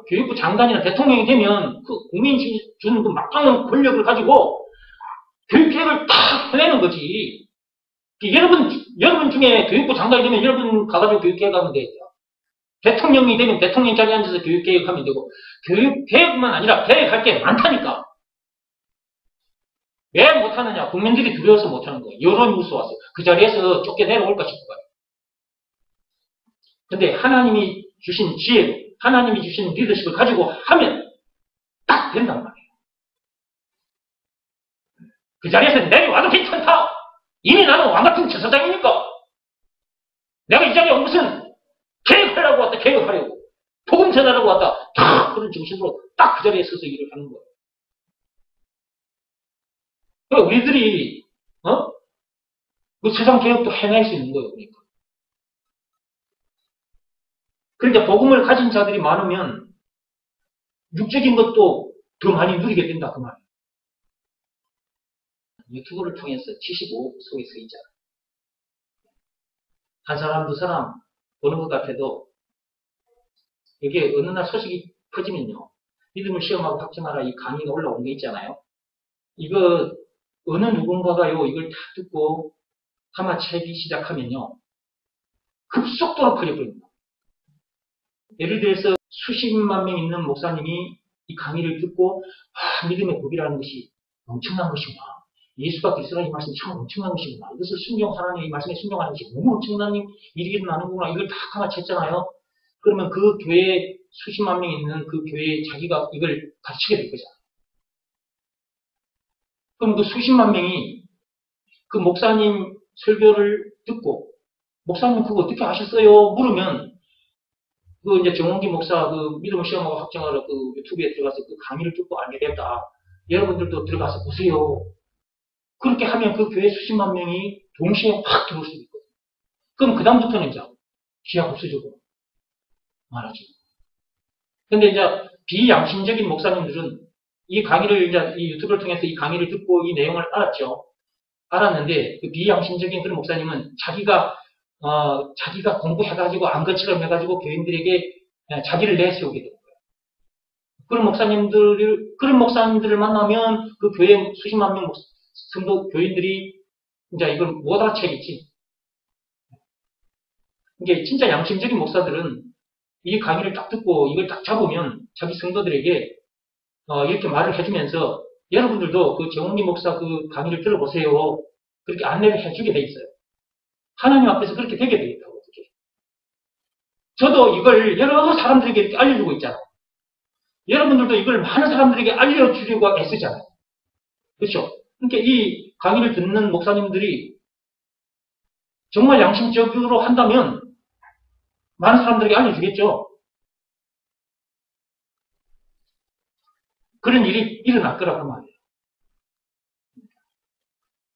교육부 장관이나 대통령이 되면 그 국민이 주는 그 막강한 권력을 가지고 교육개혁을 다 해내는 거지. 여러분 중에 교육부 장관이 되면 여러분 가가지고 교육개혁하면 되죠. 대통령이 되면 대통령 자리에 앉아서 교육개혁하면 되고, 교육개혁만 아니라 개혁할 게 많다니까. 왜 못하느냐? 국민들이 두려워서 못하는 거예요. 여론이 무서워서. 그 자리에서 쫓겨내려올까 싶어요. 근데 하나님이 주신 지혜로, 하나님이 주신 리더십을 가지고 하면 딱 된단 말이에요. 그 자리에서 내려와도 괜찮다. 이미 나는 왕같은 처사장이니까. 내가 이 자리에 온 것은 개혁하려고 왔다. 개혁하려고. 복음 전하려고 왔다. 다 그런 정신으로 딱 그 자리에 서서 일을 하는 거예요. 그러니까 우리들이 그 세상 개혁도 해낼 수 있는 거예요. 그러니까 복음을 가진 자들이 많으면 육적인 것도 더 많이 누리게 된다 그 말이에요. 유튜브를 통해서 75억 속에 서 있잖아. 한 사람, 두 사람 보는 것 같아도 이게 어느 날 소식이 퍼지면요. 믿음을 시험하고 확증하라 이 강의가 올라온 게 있잖아요. 이거 어느 누군가가요 이걸 다 듣고 아마 채기 시작하면요. 급속도로 커져버립니다. 예를 들어서 수십만 명 있는 목사님이 이 강의를 듣고 믿음의 법이라는 것이 엄청난 것이구나. 예수가 그리스도라는 말씀이 참 엄청난 것이구나. 이것을 하나님의 말씀에 순종하는 것이 너무 엄청난 일이 일어나는구나. 이걸 다 가르쳤잖아요. 그러면 그 교회에 수십만 명 있는 그 교회에 자기가 이걸 가르치게 될 거잖아요. 그럼 그 수십만 명이 그 목사님 설교를 듣고 목사님 그거 어떻게 아셨어요? 물으면 그 이제 정원기 목사 그 믿음을 시험하고 확정하러 그 유튜브에 들어가서 그 강의를 듣고 알게 됐다. 여러분들도 들어가서 보세요. 그렇게 하면 그 교회 수십만 명이 동시에 확 들어올 수도 있거든요. 그럼 그다음부터는 이제 기약 없어지고 말하지. 근데 이제 비양심적인 목사님들은 이 강의를 이제 이 유튜브를 통해서 이 강의를 듣고 이 내용을 알았죠. 알았는데 그 비양심적인 그런 목사님은 자기가 공부해가지고 안거처럼 해가지고 교인들에게 자기를 내세우게 되는 거예요. 그런 목사님들을 만나면 그 교회 수십만 명 성도 교인들이 이제 이걸 못 알아채겠지. 이게 진짜 양심적인 목사들은 이 강의를 딱 듣고 이걸 딱 잡으면 자기 성도들에게 이렇게 말을 해주면서 여러분들도 그 정홍기 목사 그 강의를 들어보세요. 그렇게 안내를 해주게 돼 있어요. 하나님 앞에서 그렇게 되게 돼 있다고. 어떻게. 저도 이걸 여러 사람들에게 이렇게 알려주고 있잖아요. 여러분들도 이걸 많은 사람들에게 알려주려고 애쓰잖아요. 그렇죠? 그러니까 이 강의를 듣는 목사님들이 정말 양심적으로 한다면 많은 사람들에게 알려주겠죠. 그런 일이 일어날 거라고 말이에요.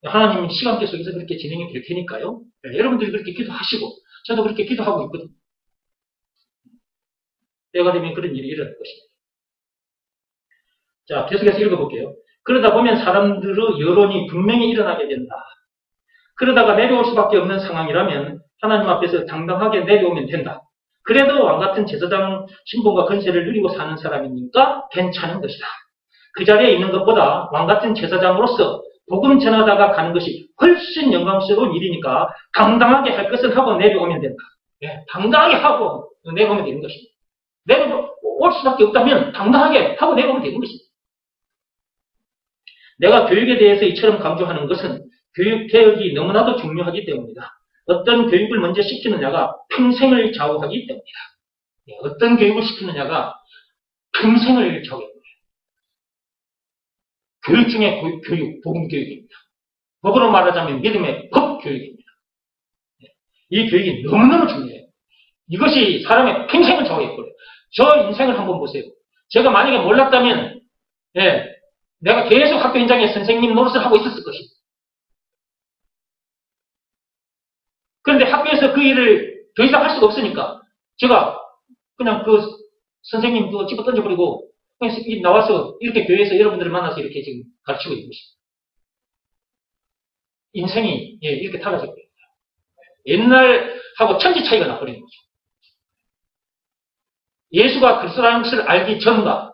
하나님 시간계 속에서 그렇게 진행이 될 테니까요. 네, 여러분들이 그렇게 기도하시고 저도 그렇게 기도하고 있거든요. 때가 되면 그런 일이 일어날 것입니다. 자, 계속해서 읽어볼게요. 그러다 보면 사람들의 여론이 분명히 일어나게 된다. 그러다가 내려올 수밖에 없는 상황이라면 하나님 앞에서 당당하게 내려오면 된다. 그래도 왕같은 제사장 신분과 권세를 누리고 사는 사람이니까 괜찮은 것이다. 그 자리에 있는 것보다 왕같은 제사장으로서 복음 전하다가 가는 것이 훨씬 영광스러운 일이니까 당당하게 할 것을 하고 내려오면 된다. 예, 당당하게 하고 내려오면 되는 것입니다. 내려올 수밖에 없다면 당당하게 하고 내려오면 되는 것입니다. 내가 교육에 대해서 이처럼 강조하는 것은 교육개혁이 너무나도 중요하기 때문이다. 어떤 교육을 먼저 시키느냐가 평생을 좌우하기 때문이다. 예, 어떤 교육을 시키느냐가 평생을 좌우합니다. 교육 중에 교육, 복음교육입니다. 법으로 말하자면 믿음의 법교육입니다. 이 교육이 너무너무 중요해요. 이것이 사람의 평생을 좌우해버려요. 저 인생을 한번 보세요. 제가 만약에 몰랐다면 예, 내가 계속 학교 현장에 선생님 노릇을 하고 있었을 것입니다. 그런데 학교에서 그 일을 더 이상 할 수가 없으니까 제가 그냥 그 선생님 그거 집어 던져버리고 그냥 나와서 이렇게 교회에서 여러분들을 만나서 이렇게 지금 가르치고 있는 것입니다. 인생이 예, 이렇게 달라져 버립니다. 옛날하고 천지 차이가 나버리는 거죠. 예수가 그리스도라는 것을 알기 전과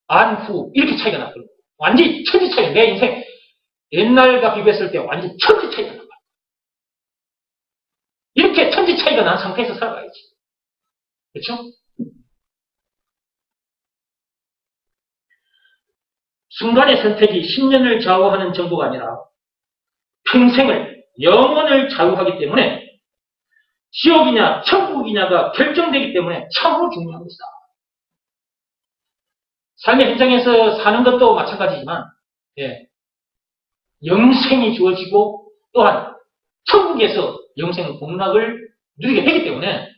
안 후 이렇게 차이가 나버립니다. 완전히 천지 차이. 내 인생 옛날과 비교했을 때 완전히 천지 차이가 나버립니다. 이렇게 천지 차이가 난 상태에서 살아가야지. 그렇죠? 순간의 선택이 10년을 좌우하는 정도가 아니라 평생을, 영원을 좌우하기 때문에 지옥이냐 천국이냐가 결정되기 때문에 참으로 중요한 것이다. 삶의 현장에서 사는 것도 마찬가지지만 예, 영생이 주어지고 또한 천국에서 영생 복락을 누리게 되기 때문에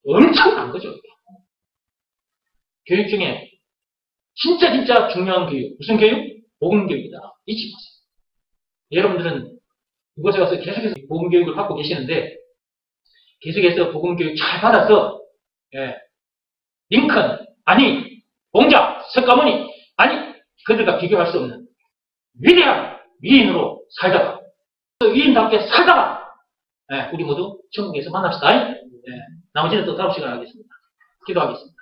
엄청난 거죠. 교육 중에 진짜 중요한 교육. 무슨 교육? 복음교육이다. 잊지 마세요. 여러분들은 이곳에 와서 계속해서 복음교육을 받고 계시는데 계속해서 복음교육 잘 받아서 예, 링컨, 아니 봉자, 석가모니, 아니 그들과 비교할 수 없는 위대한 위인으로 살다가 위인답게 살다가 예, 우리 모두 천국에서 만납시다. 예, 나머지는 또 다음 시간에 하겠습니다. 기도하겠습니다.